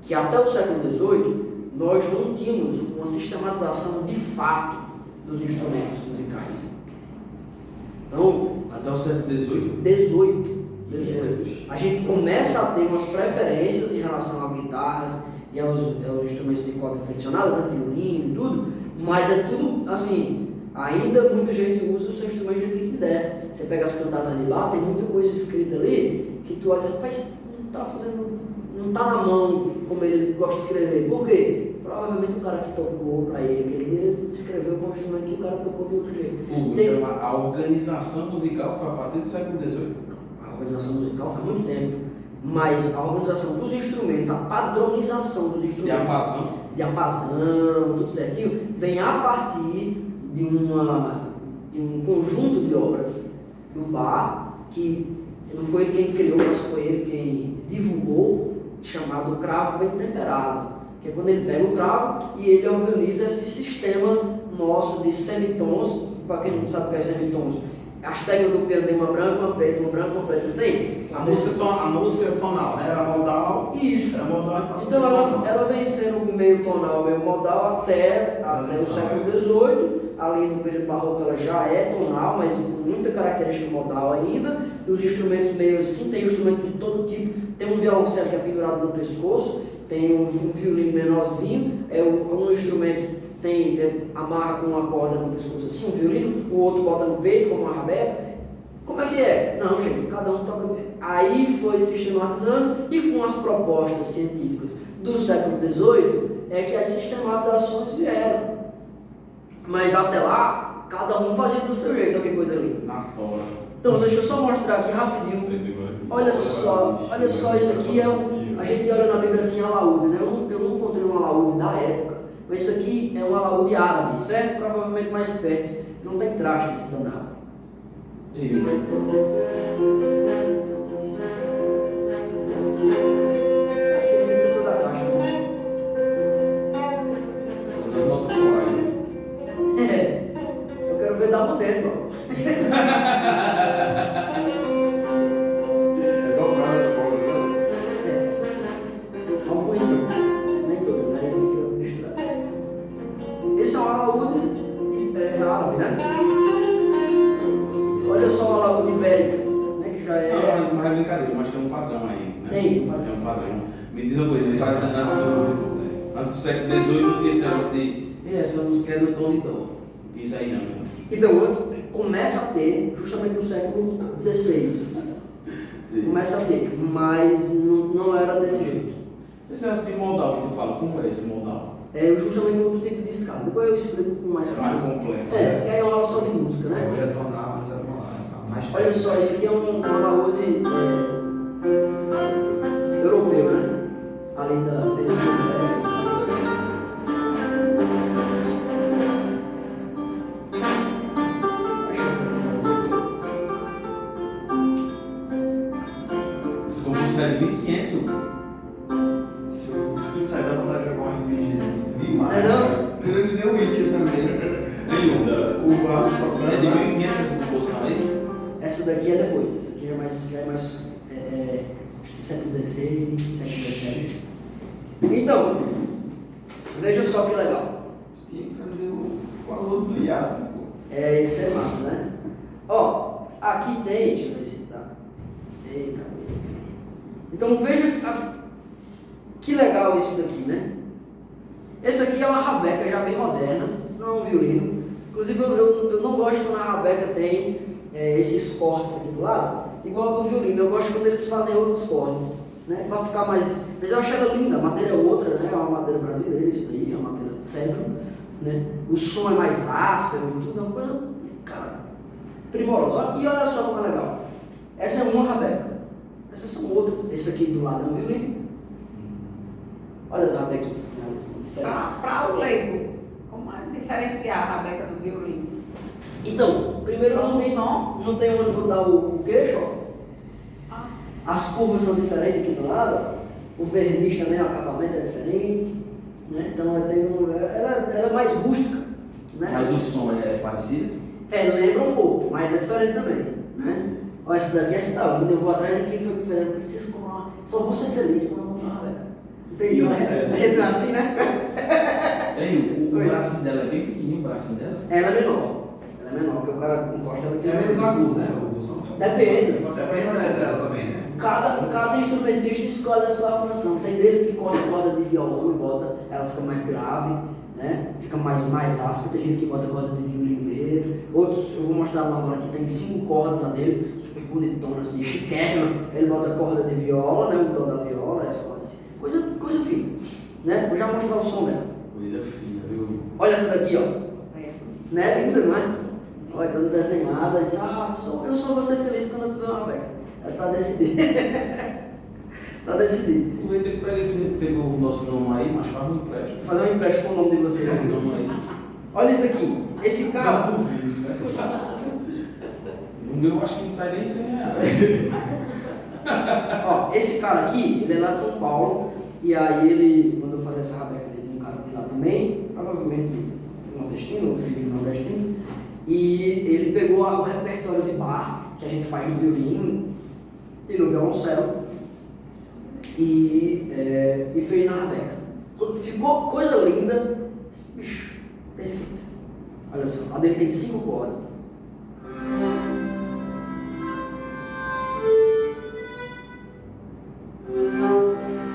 que até o século XVIII nós não tínhamos uma sistematização de fato dos instrumentos musicais. Então, Até o século XVIII? 18. A gente começa a ter umas preferências em relação às guitarras e aos instrumentos de corda friccionada, né? Violino e tudo, mas é tudo assim, ainda muita gente usa o seu instrumento do jeito que quiser. Você pega as cantadas de lá, tem muita coisa escrita ali que tu olha e diz, rapaz, não tá na mão como ele gosta de escrever. Por quê? Provavelmente o cara que tocou para ele aquele dia escreveu com um instrumento que o cara tocou de outro jeito. Então a organização musical foi a partir do século XVIII? A organização musical faz muito tempo, mas a organização dos instrumentos, a padronização dos instrumentos, diapasão, tudo certinho, vem a partir de um conjunto de obras do Bach, que não foi ele quem criou, mas foi ele quem divulgou, chamado cravo bem temperado, que é quando ele pega o cravo e ele organiza esse sistema nosso de semitons. Para quem não sabe o que é semitons, as teclas do piano tem uma branca, uma preta, uma branca, uma preta, não tem? A música é tonal, né? Era modal. Isso. Era modal. Então ela vem sendo meio tonal, meio modal até o século XVIII. Ali no período barroco ela já é tonal, mas com muita característica modal ainda. E os instrumentos meio assim, tem instrumento de todo tipo. Tem um violoncelo que é pendurado no pescoço, tem um violino menorzinho, um instrumento amarra com uma corda no pescoço assim, um violino, o outro bota no peito como uma rabeca. Como é que é? Não, gente, cada um toca. Aí foi sistematizando e com as propostas científicas do século XVIII é que as sistematizações vieram. Mas até lá, cada um fazia do seu jeito, olha que coisa linda. Na tora. Então, deixa eu só mostrar aqui rapidinho. Olha só isso aqui a gente olha na Bíblia assim, alaúde, né? Eu não encontrei um alaúde da época, mas isso aqui é um alaúde árabe, certo? Provavelmente mais perto. Não tem traste esse danado. E Aqui não precisa da caixa, né? eu não tô falando. Eu quero ver da mão dentro, ó. Alguns sim, nem todos, aí fica misturado. Esse é um alaúde árabe, né? Olha só o alaúde ibérico, né? Que já é. Não, mas é brincadeira, mas tem um padrão aí, né? Tem um padrão. Me diz uma coisa, antes do século XVIII não tinha esse negócio de essa música é do Tom e Dó. Não tinha isso aí não, né? Então, começa a ter, justamente no século XVI. Começa a ter, mas não era desse jeito. Esse negócio de modal que tu fala, como é esse modal? É justamente outro tipo de escala. Depois eu explico com mais É mais calma. complexo. Que aí é uma aula só de música, né? Hoje é tonal, antes era modal. Mais Olha só, esse aqui é um alaúde europeu, né? Além da Venezuela. Esse concurso é de 1500, Se o Espírito sair da vontade de jogar um RPG demais. Não? Grande deu Witcher também. O Barros tocando. é de 1500 essa composição aí? Essa daqui é depois. Essa aqui já é mais acho que século XVI, século XVII. Então, veja só que legal. Tinha que trazer o valor do Yasa, pô. Isso é massa, né? Ó, aqui tem, deixa eu ver se tá. Ei, cadê? Então veja que legal isso daqui, né? Esse aqui é uma rabeca já bem moderna, isso não é um violino. Inclusive eu não gosto quando a rabeca tem esses cortes aqui do lado, igual ao do violino. Eu gosto quando eles fazem outros cortes, né? Pra ficar mais. Mas eu acho ela linda, a madeira é outra, né? É uma madeira brasileira, isso daí, é uma madeira de cedro. né? O som é mais áspero e tudo, é uma coisa, cara, primorosa. E olha só como é legal. Essa é uma rabeca. Essas são outras. Esse aqui do lado é um violino. Olha as rabequinhas, né? Elas são diferentes. Para o leigo, como é diferenciar a rabeca do violino? Então, primeiro Só não no tem, som? não tem onde botar o queixo, ó. Ah, As curvas são diferentes aqui do lado, ó. O verniz também, o acabamento é diferente, né? Então ela é mais rústica, né? Mas o som é parecido? Lembra um pouco, mas é diferente também, né? Olha, essa daqui é essa tá linda, eu vou atrás daqui, foi diferente, eu preciso comprar uma, só vou ser feliz com uma rabeca. Entendeu? A gente não é assim, né? Ei, o bracinho dela é bem pequenininho, o bracinho dela? Ela é menor, porque o cara encosta ela aqui. É menos agudo, né? O som. Depende. Depende dela também, né? Cada instrumentista escolhe a sua afinação. Tem deles que cortam a corda de violão e bota, ela fica mais grave, né? Fica mais áspera. Tem gente que bota a corda de violino mesmo. Outros, eu vou mostrar lá agora que tem 5 cordas lá dele, super bonitona assim, chiquérrima. Ele bota a corda de viola, né? O dó da viola, essa corda assim. Coisa fina, né? Vou já mostrar o som dela. Coisa fina, viu? Olha essa daqui, ó. Né? Linda, não é? Olha, toda desenhada. Diz, eu só vou ser feliz quando eu tiver uma beca. Ela tá decidida. Tá decidido. Tu vai ter que pegar esse, pegou o nosso nome aí, mas faz um empréstimo. Vou fazer um empréstimo com o nome de vocês aqui. Nome aí. Olha isso aqui. Esse carro. Não duvido, né? O meu acho que não sai nem R$100. Ó, esse cara aqui, ele é lá de São Paulo. E aí ele mandou fazer essa rabeca dele com um cara de lá também. Provavelmente nordestino, ou filho de nordestino. E ele pegou o repertório de bar que a gente faz no violino e no violoncelo e fez na rabeca. Ficou coisa linda. Bicho, perfeito. Olha só, a dele tem 5 cordas.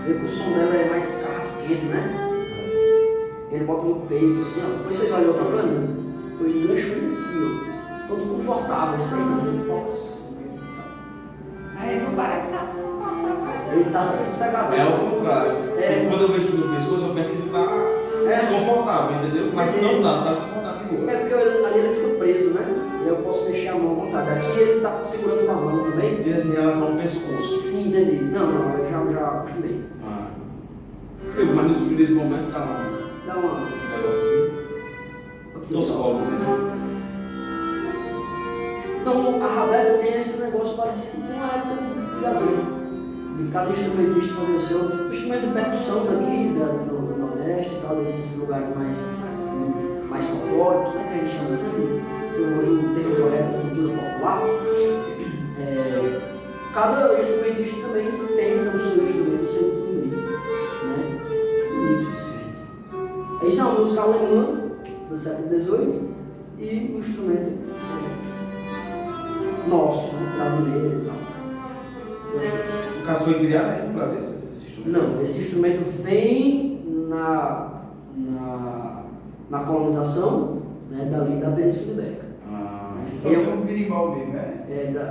Vê que o som dela é mais carrasquento, né? Ele bota no peito assim, ó. Depois vocês olham eu tocando, eu engancho ele aqui, ó. Todo confortável, isso aí, mas ele toca assim, sabe? aí não parece estar desconfortável. Ele tá sossegado. É ao contrário. É. Quando eu vejo no pescoço, eu penso que ele tá desconfortável, entendeu? Mas não tá confortável de boa. É porque ali ele fica preso, né? E eu posso mexer a mão à vontade. Aqui ele tá segurando com a mão também. E assim, em relação ao pescoço. Sim, entendi. Não, eu já acostumei. Mas nos primeiros momentos dá um Dá uma. negócio assim. Aqui, Dos ó. colos, né? Então a rabeca tem esse negócio parecido com a época de Gabriel. De cada instrumentista fazer o seu. O instrumento de percussão daqui, do Nordeste e tal, desses lugares mais folclóricos, né, que a gente chama assim, que hoje o termo correto é cultura popular. Cada instrumentista também pensa no seu instrumento, no seu timbre, né? Bonito isso, gente. Isso é uma música alemã do século XVIII e um instrumento nosso, brasileiro e tal. No caso, foi criado aqui no Brasil esse instrumento? Não, esse instrumento vem na colonização, né, dali da Península Ibérica. Só tem um birimbau mesmo, né?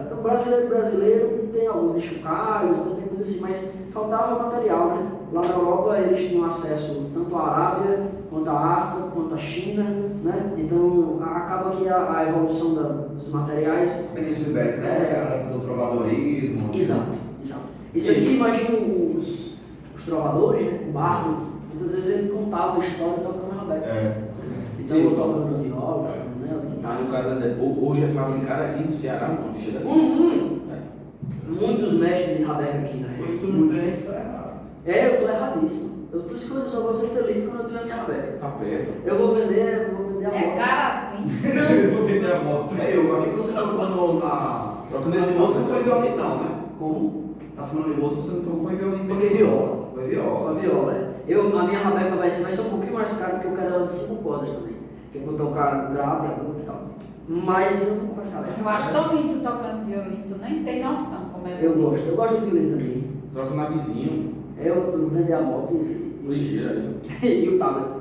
O brasileiro tem alguns de chocalhos, tem coisa assim, mas faltava material, né? Lá na Europa eles tinham acesso tanto à Arábia, quanto à África, quanto à China, né? Então acaba que a evolução dos materiais. Península Ibérica, né? A época do trovadorismo. Exato. Isso aqui, imagina os trovadores, né? O bardo, muitas vezes ele contava a história tocando a rabeca. Então eu tocando a viola, né? As Mas guitarras. no caso, hoje é fabricado aqui no Ceará, não, chega assim. Muitos mestres de rabeca aqui, né? Hoje tu não tem, tá errado. Eu tô erradíssimo. Por isso que eu só vou ser feliz quando eu tiver minha rabeca. Tá perto. Eu vou vender a É moto. cara assim. Eu vou vender a moto. Aqui você tá tocando na. Troca Na nesse semana moço, não foi violino, não, né? Como? Na semana de bolsa você não tocou, foi violino. Porque viola. Foi A viola. viola, né? A minha rabeca vai ser um pouquinho mais cara porque eu quero ela de 5 cordas também. Que eu vou tocar grave, agudo e tal. Mas eu não vou comprar essa rabeca. Eu acho tão lindo tocando violino, tu nem tem noção como é Eu bonito. gosto do violino também. Troca na vizinho, Eu vou vender a moto ligeira aí. e o tablet.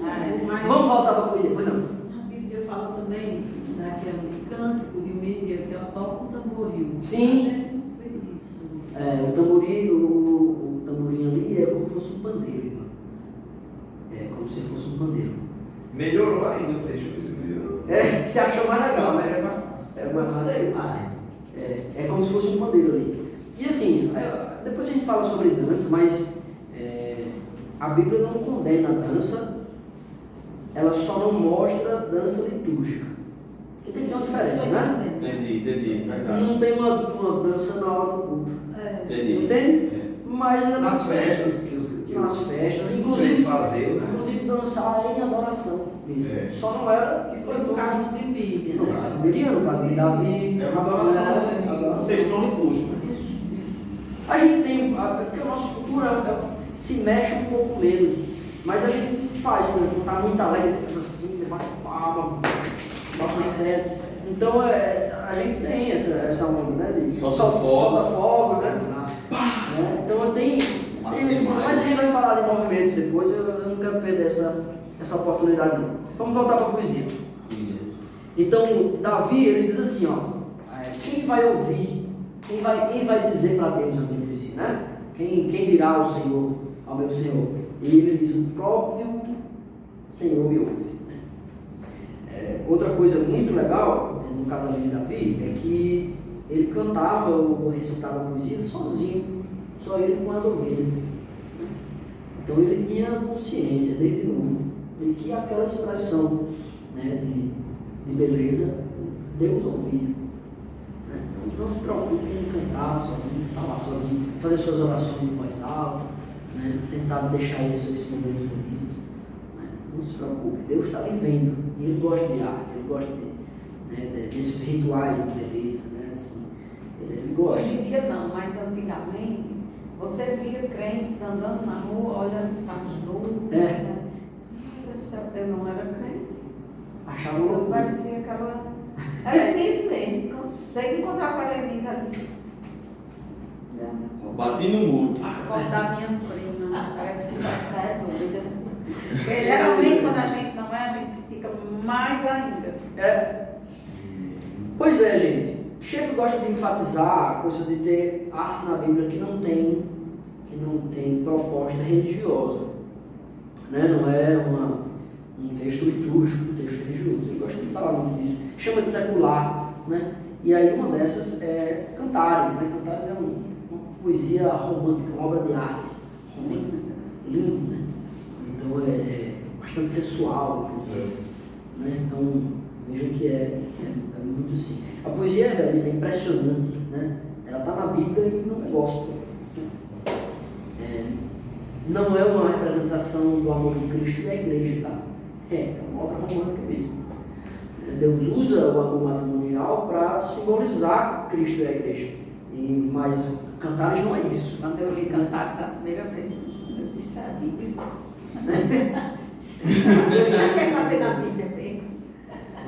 Mas Vamos voltar para a poesia, pois não? a Bíblia fala também daquele cântico de Miriam que ela toca um tamboril. Sim. A gente não fez isso. O tamborim ali é como se fosse um pandeiro, irmão. É como se fosse um pandeiro. Melhorou ainda o texto, você melhorou. Você achou mais legal, né? Era mais- É mais fácil. É como se fosse um pandeiro ali. E assim, depois a gente fala sobre dança, mas a Bíblia não condena a dança, ela só não mostra dança litúrgica. Porque tem uma diferença, né? Entendi, verdade. Não tem uma dança na hora do culto. Entendi. Entende? Mas Nas festas que nas os festas, crentes inclusive faziam, né? dançar em adoração mesmo. É. Só não era Que foi no caso de Miriam, no né? caso de Miriam, no caso de Davi. É uma adoração, né? né? Um texto não litúrgico, né? Isso. A gente tem, porque a nossa cultura se mexe um pouco menos, mas a gente faz, quando está muito alegre, faz assim, bate palma, bate mais perto. Então a gente tem essa onda, né? De Solta fogos, né? Então tem Massa isso, demais. mas a gente vai falar de movimentos depois, eu não quero perder essa oportunidade não. Vamos voltar para a poesia. Então, Davi, ele diz assim, quem vai ouvir, quem vai dizer para Deus a minha poesia, né? Quem dirá ao Senhor, ao meu Senhor? E ele diz, o próprio Senhor me ouve. Outra coisa muito legal, no caso ali de Davi, é que ele cantava ou recitava a poesia sozinho, só ele com as ovelhas. Então ele tinha consciência, desde novo, de que aquela expressão, né, de beleza, Deus ouvia. Então não se preocupe em cantar sozinho, falar sozinho, fazer suas orações em voz alta, né, tentar deixar esse momento bonito. Né? Não se preocupe, Deus está lhe vendo, e Ele gosta de arte, Ele gosta desses rituais de beleza, né, assim, Ele gosta. Hoje em dia não, mas antigamente você via crentes andando na rua, olhando para as nuvens. Eu não era crente. Achava Eu loucura. parecia aquela. Era Elis mesmo. Cansei de encontrar com a Elis ali. Bati no muro. Acordar minha prima. Parece que vai ficar doida. Porque geralmente quando a gente não é, a gente fica mais ainda. Pois é, gente. Chefe gosta de enfatizar a coisa de ter arte na Bíblia que não tem proposta religiosa, né? Não é um texto litúrgico, um texto religioso. Ele gosta de falar muito disso. Chama de secular, né? E aí uma dessas é Cantares, né? Cantares é uma poesia romântica, uma obra de arte romântica, lindo, né? Então é bastante sensual, inclusive, né? Então vejam que é muito assim. A poesia é belíssima, é impressionante, né? Ela está na Bíblia e não é gospel. Não é uma representação do amor de Cristo e da igreja, tá? É uma obra romântica mesmo. Deus usa o amor matrimonial para simbolizar Cristo e a igreja. Mas Cantares não é isso. Quando eu li Cantares a primeira vez, eu disse, isso é bíblico. Isso aqui é para ter na Bíblia mesmo.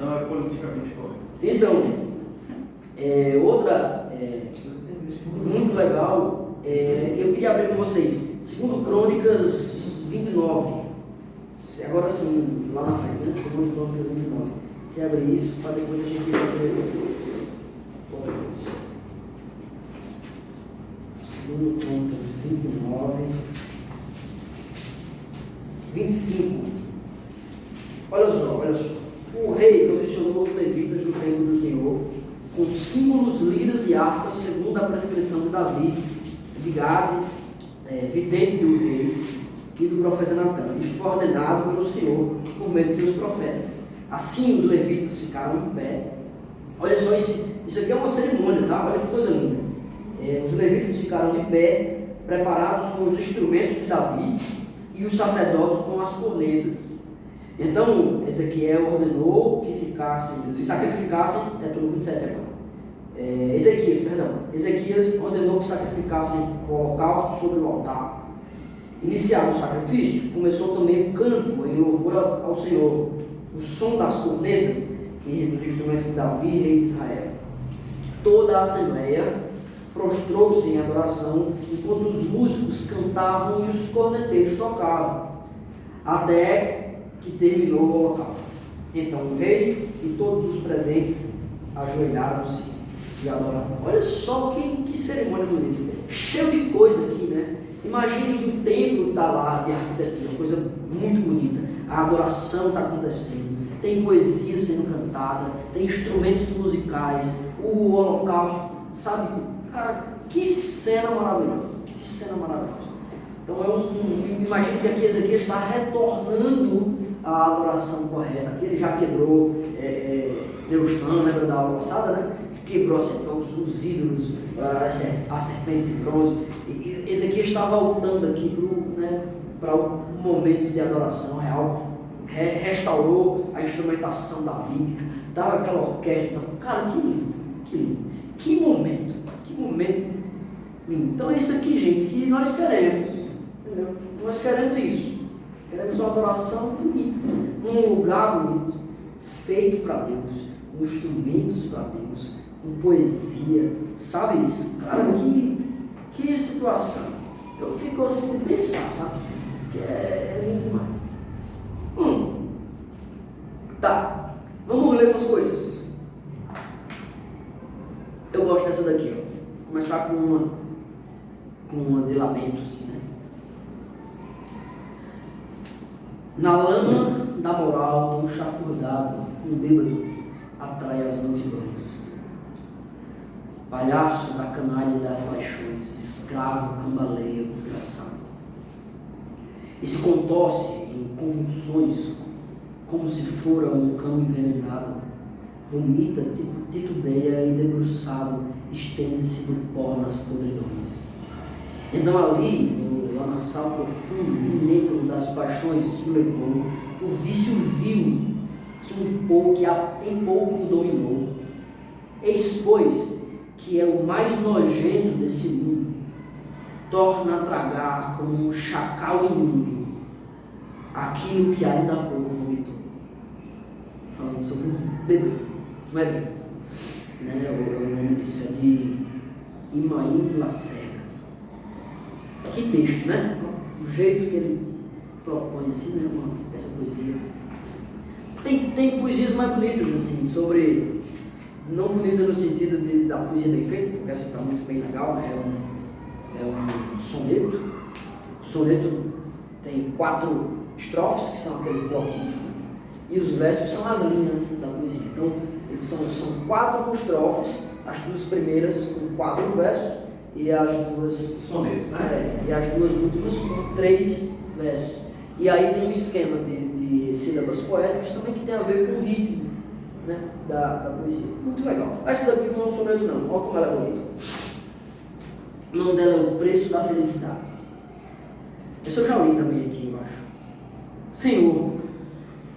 Não é politicamente correto. Então, outra muito legal, eu queria abrir com vocês, 2 Crônicas 29, agora sim, lá na frente, né? 2 Crônicas 29, queria abrir isso para depois a gente fazer outra coisa. 2 Crônicas 29, 25, olha só. O rei posicionou os levitas no templo do Senhor com símbolos, liras e harpas, segundo a prescrição de Davi, de Gade, vidente do rei, e do profeta Natan. Isso foi ordenado pelo Senhor por meio de seus profetas. Assim os levitas ficaram em pé. Olha só, isso aqui é uma cerimônia, tá? Olha que coisa linda. Os levitas ficaram de pé, preparados com os instrumentos de Davi, e os sacerdotes com as cornetas. Então, Ezequiel ordenou que sacrificassem, estou no 27 agora. Ezequias ordenou que sacrificassem o holocausto sobre o altar. Iniciado o sacrifício, começou também o canto em louvor ao Senhor, o som das cornetas e dos instrumentos de Davi, rei de Israel. Toda a assembleia prostrou-se em adoração enquanto os músicos cantavam e os corneteiros tocavam, até que terminou o holocausto. Então o rei e todos os presentes ajoelharam-se e adoraram. Olha só que cerimônia bonita, cheio de coisa aqui, né? Imagine que o templo está lá de arquitetura, uma coisa muito bonita, a adoração está acontecendo, tem poesia sendo cantada, tem instrumentos musicais, o holocausto, sabe? Cara, que cena maravilhosa, que cena maravilhosa. Então eu imagino que aqui Ezequias está retornando à adoração correta. Aqui ele já quebrou Neustã, lembra da aula passada, né? Quebrou os ídolos, a serpente de bronze. E Ezequias está voltando aqui para o momento de adoração real. Restaurou a instrumentação davídica, dá aquela orquestra. Cara, que lindo, que lindo. Que momento lindo. Então é isso aqui, gente, que nós queremos. Entendeu? Nós queremos isso. Queremos uma adoração bonita, num lugar bonito, feito para Deus, com instrumentos para Deus, com poesia, sabe isso? Cara, que situação. Eu fico assim, pensar, sabe? Que é lindo demais. Tá, vamos ler umas coisas. Eu gosto dessa daqui, ó. Vou começar com uma de lamento, assim, né? Na lama da moral, tão chafurdado, um bêbado atrai as multidões. Palhaço da canalha das paixões, escravo, cambaleia, desgraçado. E se contorce em convulsões, como se fora um cão envenenado, vomita, titubeia e debruçado, estende-se no pó nas podridões. Então ali, no lamaçal profundo e negro das paixões que o levou, o vício vil que em pouco o dominou. Eis, pois, que é o mais nojento desse mundo, torna a tragar como um chacal imundo aquilo que ainda há pouco vomitou. Falando sobre um bebê, não é bebê? O nome disso é de Imaim Lacerda. Que texto, né? O jeito que ele propõe assim, né? Essa poesia. Tem poesias mais bonitas, assim, sobre. Não bonita no sentido da poesia bem feita, porque essa está muito bem legal, né? É um soneto. O soneto tem 4 estrofes, que são aqueles bloquinhos, né? E os versos são as linhas da poesia. Então, eles são 4 estrofes, as 2 primeiras com 4 versos, e as 2 sonetos, né? E as 2 últimas com 3 versos. E aí tem um esquema de sílabas poéticas também que tem a ver com o ritmo, né, da poesia. Muito legal. Essa daqui não é um soneto não, olha como ela é bonita. O nome dela é O Preço da Felicidade. Essa eu já li também aqui, eu acho. Senhor,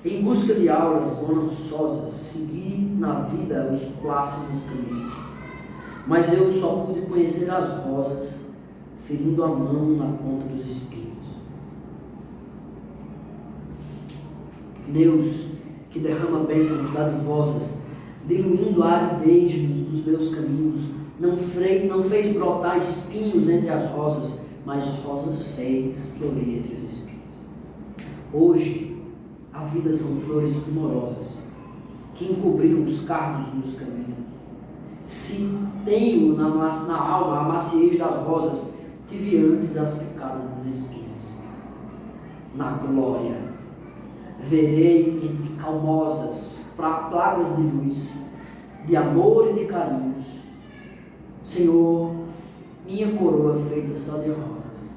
em busca de auras bonançosas, segui na vida os plácidos caminhos. Mas eu só pude conhecer as rosas, ferindo a mão na ponta dos espinhos. Deus, que derrama bênçãos dadivosas, diluindo a aridez dos meus caminhos, não fez brotar espinhos entre as rosas, mas rosas fez florir entre os espinhos. Hoje, a vida são flores primorosas, que encobriram os cardos dos caminhos. Se tenho na alma a maciez das rosas, tive antes as picadas dos espinhos. Na glória, verei entre calmosas plagas de luz, de amor e de carinhos. Senhor, minha coroa feita só de rosas,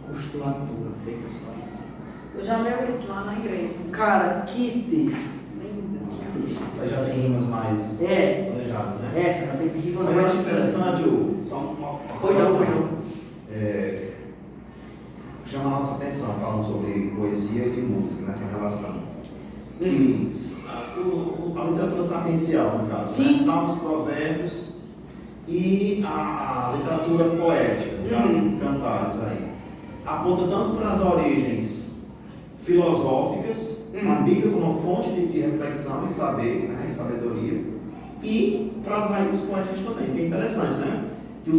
custou a tua feita só de estrelas. Tu já leu isso lá na igreja? Cara, que texto! Você já tem rimas mais planejadas, né? Essa, já tem rimas Mas mais é interessante, só uma Foi não. Chama a nossa atenção falando sobre poesia e música nessa relação. E a literatura sapiencial, no caso, Sim. né? Salmos, provérbios e a literatura poética, cantares aí, aponta tanto para as origens filosóficas, a Bíblia como fonte de reflexão e saber, né, e sabedoria, e para as raízes poéticas também, que é interessante, né? Que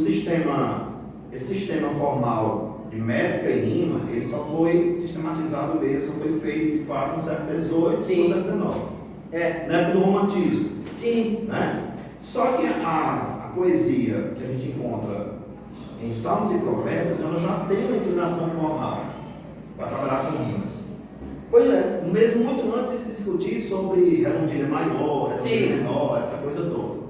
esse sistema formal de métrica e rima, ele só foi sistematizado mesmo, só foi feito de fato no século XVIII e no século XIX, na época do romantismo. Sim. Né? Só que a poesia que a gente encontra em Salmos e Provérbios, ela já tem uma inclinação formal para trabalhar com rimas. Pois é. Mesmo muito antes de se discutir sobre redondilha maior, redondilha menor, essa coisa toda.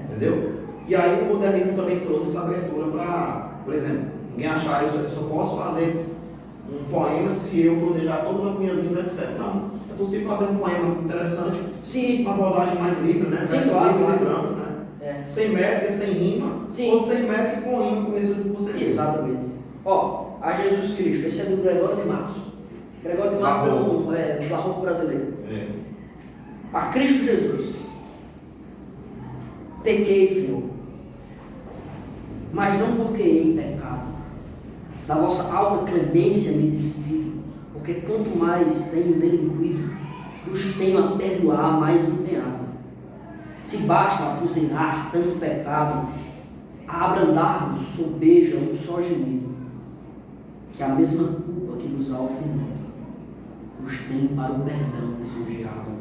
Entendeu? E aí o modernismo também trouxe essa abertura para, por exemplo, ninguém achar, eu só posso fazer um poema se eu planejar todas as minhas rimas, etc. Não. É possível fazer um poema interessante, Sim. uma abordagem mais livre, né? Sim, Versos claro, livres claro. e brancos, né? Sem métrica, sem rima, Sim. ou sem métrica e com rima, como isso que você disse. Exatamente. Ó, a Jesus Cristo, esse é do Gregório de Matos. Gregório de Matos é um barroco brasileiro. A Cristo Jesus. Pequei, Senhor, mas não porque em pecado. Da vossa alta clemência me despido, porque quanto mais tenho delinquido, vos tenho a perdoar mais empenhado. Se basta afuzilar tanto pecado, a abrandar-vos sobeja um só gemido, que a mesma culpa que vos há ofendido, vos tem para o perdão lisonjeado.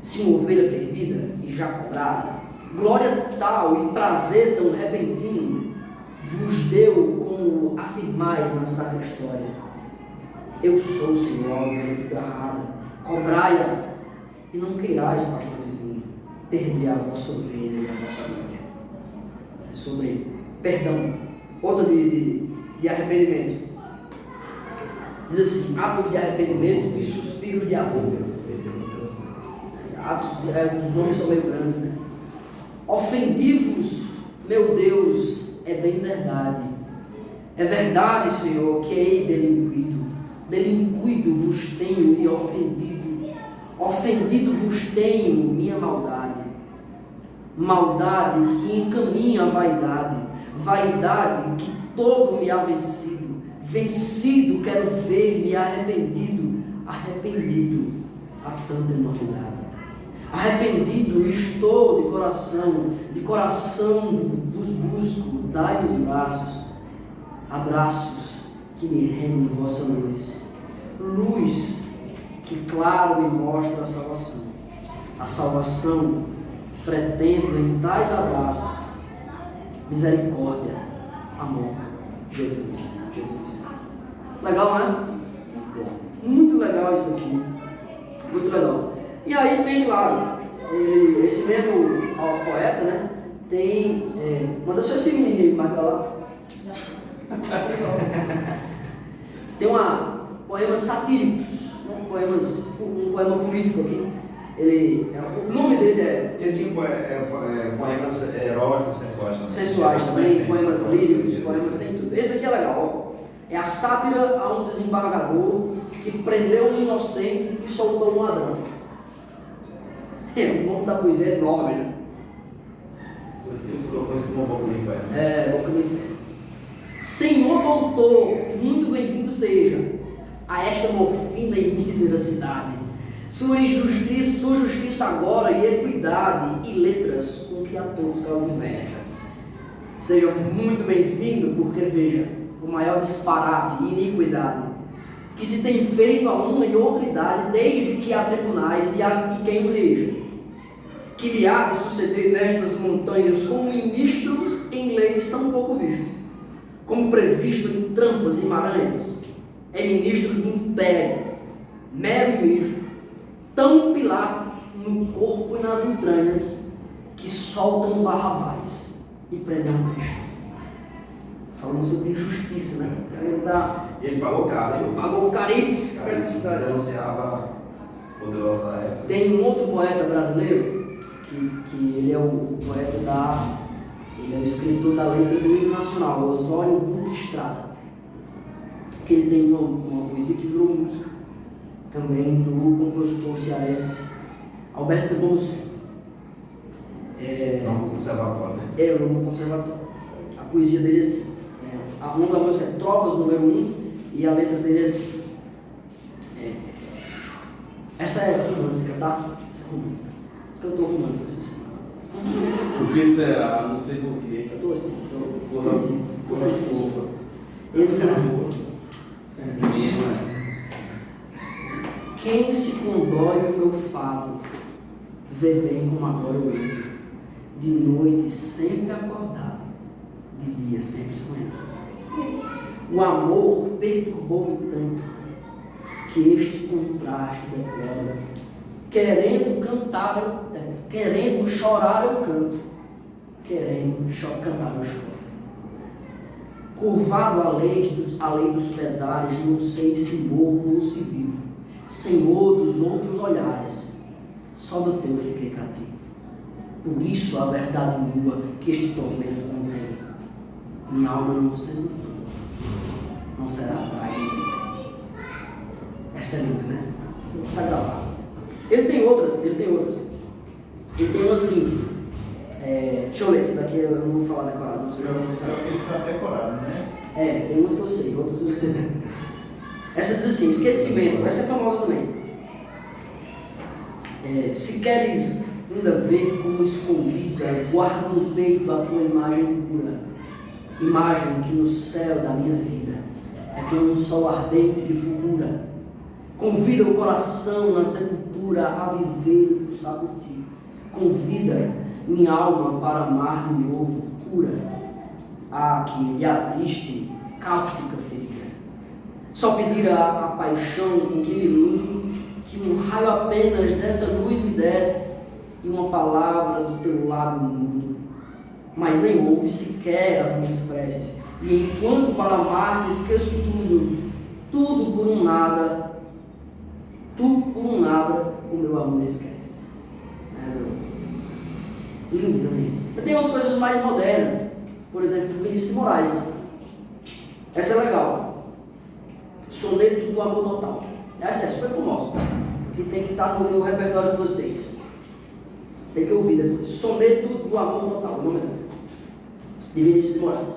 Se uma ovelha perdida e já cobrada, glória tal e prazer tão repentino, vos deu como afirmais na sacra história. Eu sou, Senhor, a ovelha desgarrada, cobrai-a e não queirais, pastor divino, perder a vossa ovelha e a vossa glória. Sobre perdão, outra de arrependimento. Diz assim: atos de arrependimento e suspiros de amor. Os nomes são meio grandes, né? Ofendi-vos, meu Deus, é bem verdade. É verdade, Senhor, que hei delinquido. Delinquido vos tenho e ofendido. Ofendido vos tenho minha maldade. Maldade que encaminha a vaidade. Vaidade que todo me há vencido. Vencido quero ver-me arrependido. Arrependido a tanta enormidade. Arrependido estou de coração vos busco, dai-me os braços, abraços que me rendem vossa luz, luz que claro me mostra a salvação pretendo em tais abraços, misericórdia, amor, Jesus. Legal, né? Muito legal isso aqui, muito legal. E aí tem, claro, esse mesmo poeta, né? Tem. Manda só esse menino mais pra lá. Tem poemas satíricos, né? Um poema político aqui. O nome dele é. Ele tinha poemas eróticos, sensuais também. Sensuais também, poemas líricos, poemas, tem tudo. Esse aqui é legal, ó. É a sátira a um desembargador que prendeu um inocente e soltou um ladrão. O nome da poesia é enorme, né? Por isso que ele ficou conhecido como Boca do Inferno. Boca do Inferno. Senhor doutor, muito bem-vindo seja a esta morfina e mísera cidade. Sua justiça agora e equidade e letras com que a todos causa inveja. Seja muito bem-vindo, porque veja o maior disparate e iniquidade que se tem feito a uma e outra idade, desde que há tribunais e quem o veja. Que lhe há de suceder nestas montanhas como ministros em leis tão pouco visto, como previsto em trampas e maranhas, é ministro de império, mero e misto, tão Pilatos no corpo e nas entranhas, que soltam Barrabás e prendem Cristo. Falando sobre injustiça, né? Ele pagou caro, hein? Pagou caríssimo. Ele denunciava os poderosos da época. Tem um outro poeta brasileiro que ele é o poeta ele é o escritor da letra do hino nacional, Osório Duque Estrada, que ele tem uma poesia que virou música, também do compositor cearense Alberto Nepomuceno. Não, conservatório, né? O nome do conservatório. A poesia dele é assim. O nome da música é Trovas número 1 e a letra dele é assim. Essa é romântica, tá? Essa é romântica. Eu estou romântico essa semana. Por que será? Não sei por quê. Eu estou assim, Coisa fofa. Ele diz assim: Menina. quem se condói do meu fado, vê bem como agora eu ando, de noite sempre acordado, de dia sempre sonhando. O amor perturbou-me tanto que este contraste deploro. Querendo chorar eu canto, cantar eu choro. Curvado à lei dos pesares, não sei se morro ou se vivo, Senhor dos outros olhares, só do teu fiquei cativo. Por isso a verdade nua que este tormento contém, minha alma não se lutou, não será fraca. Essa é linda, né? Vai gravar. Ele tem outras. Ele tem uma assim. Deixa eu ler, esse daqui eu não vou falar decorado. Ele sabe decorado, né? Tem umas que eu sei, outras eu não sei. Essa diz assim, esquecimento. Essa é famosa também. Se queres ainda ver como escondida, guarda no peito a tua imagem pura. Imagem que no céu da minha vida é como um sol ardente que fulgura. Convida o coração na sepultura a viver o sabuti. Convida minha alma para amar de novo, cura a que lhe abriste cáustica ferida. Só pedir a paixão com que me iludo, que um raio apenas dessa luz me desce e uma palavra do teu lábio mudo. Mas nem ouve sequer as minhas preces, e enquanto para amar te esqueço tudo por um nada. Tu, por um nada, o meu amor esquece. Lindo também. Eu tenho umas coisas mais modernas. Por exemplo, do Vinícius de Moraes. Essa é legal. Soneto do Amor Total. Essa é super famosa. Que tem que estar no repertório de vocês. Tem que ouvir depois. Soneto do Amor Total. O nome dela. De Vinícius de Moraes.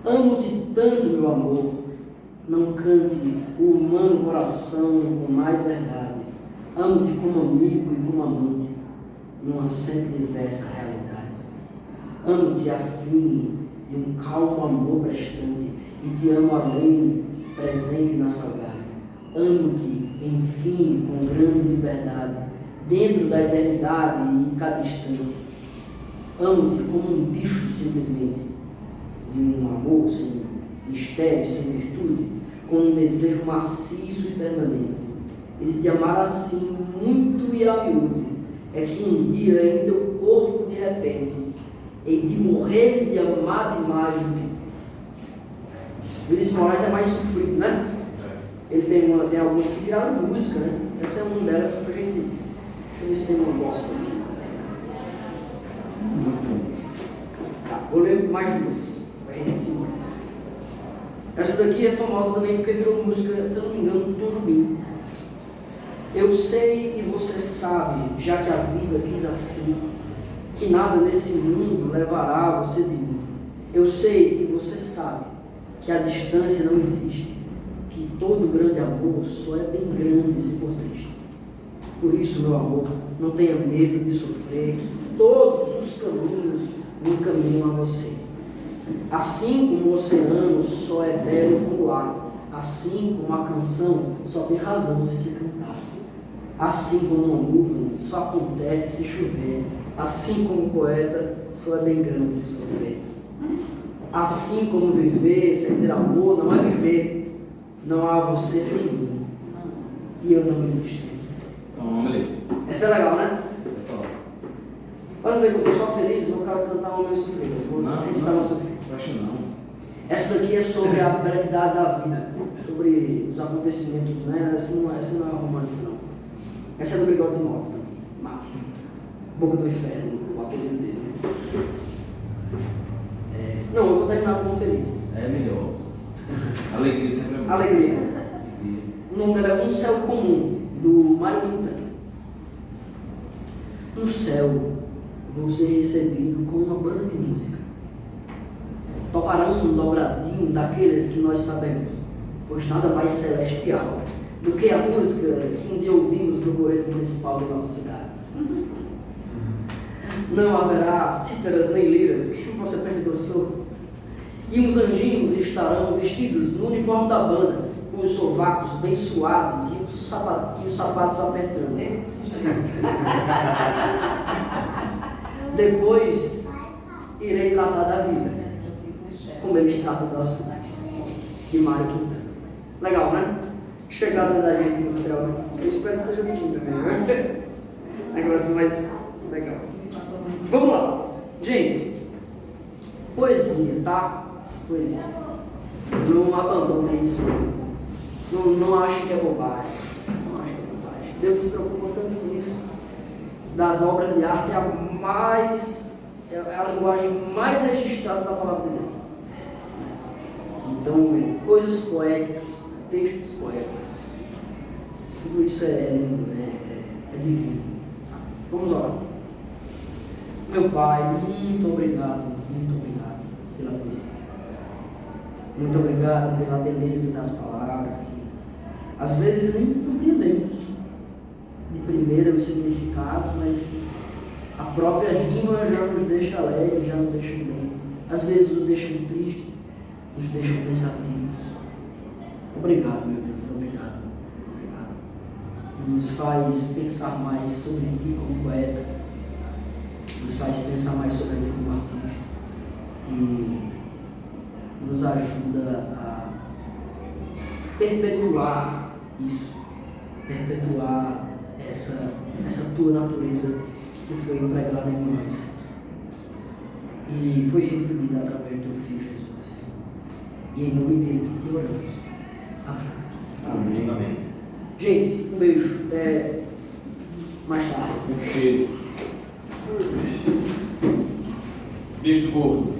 Amo-te tanto, meu amor. Não cante o humano coração com mais verdade. Amo-te como amigo e como amante, numa sempre diversa realidade. Amo-te a fim de um calmo amor prestante, e te amo além, presente na saudade. Amo-te, enfim, com grande liberdade, dentro da eternidade e cada instante. Amo-te como um bicho simplesmente, de um amor sem mistério, sem virtude, com um desejo maciço e permanente, e de te amar assim muito e a miúde, é que um dia ainda o corpo de repente hei de morrer de amar demais do que Vinícius Moraes é mais sofrido, né? Ele tem alguns que viraram música, né? Essa é uma delas pra gente. Deixa eu ver se tem uma gospel aqui. Tá, vou ler mais duas pra gente se embora. Essa daqui é famosa também porque virou música, se eu não me engano, do Tom Jobim. Eu sei e você sabe, já que a vida quis assim, que nada nesse mundo levará você de mim. Eu sei e você sabe que a distância não existe, que todo grande amor só é bem grande se for triste. Por isso, meu amor, não tenha medo de sofrer, que todos os caminhos me encaminham a você. Assim como o oceano só é belo como o ar, assim como a canção só tem razão se cantar. Assim como uma nuvem só acontece se chover, assim como o poeta só é bem grande se sofrer. Assim como viver sem ter amor não é viver, não há você sem mim, e eu não existo sem você. Então, ali. Essa é legal, né? Essa é top. Para dizer que eu estou só feliz, eu quero cantar uma meio sofrida. Eu vou recitar uma sofrida. Acho não. Essa daqui é sobre a brevidade da vida, sobre os acontecimentos, né? Essa não é romântica, não. Essa é do Gregório de Motta também, Marcos. Boca do Inferno, o apelido dele. Não, eu vou terminar com um feliz. É melhor. Alegria sempre é bom. Alegria. O nome dela é Um Céu Comum, do Mário Quintana. No céu, vou ser recebido com uma banda de música. Tocarão um dobradinho daqueles que nós sabemos, pois nada mais celestial do que a música que um dia ouvimos no coreto municipal de nossa cidade. Não haverá cítaras nem liras, que você pensa que eu sou. E uns anjinhos estarão vestidos no uniforme da banda, com os sovacos bem suados e os sapatos apertando. Depois irei tratar da vida, como eles tratam de Mário Quintana. Legal, né? Chegada da gente no céu. Eu espero que seja assim também, né? Negócio mais legal. Vamos lá. Gente, poesia, tá? Poesia. Não abandone isso. Não ache que é bobagem. Não ache que é bobagem. Deus se preocupa tanto com isso. Das obras de arte é a linguagem mais registrada da palavra de Deus. Então, coisas poéticas, textos poéticos, tudo isso é lindo, é divino. Vamos orar. Meu Pai, muito obrigado pela poesia. Muito obrigado pela beleza das palavras que às vezes nem compreendemos de primeira os significados, mas a própria rima já nos deixa alegres, já nos deixa bem. Às vezes nos deixam tristes, nos deixam pensativos. Obrigado, meu Deus, obrigado. Nos faz pensar mais sobre Ti como poeta, nos faz pensar mais sobre Ti como artista e nos ajuda a perpetuar isso, perpetuar essa Tua natureza que foi empregada em nós e foi reprimida através do Teu Filho Jesus. E em nome dele que Te oramos. Amém. Amém. Gente, um beijo. Até mais tarde. Um cheiro. Beijo do gordo.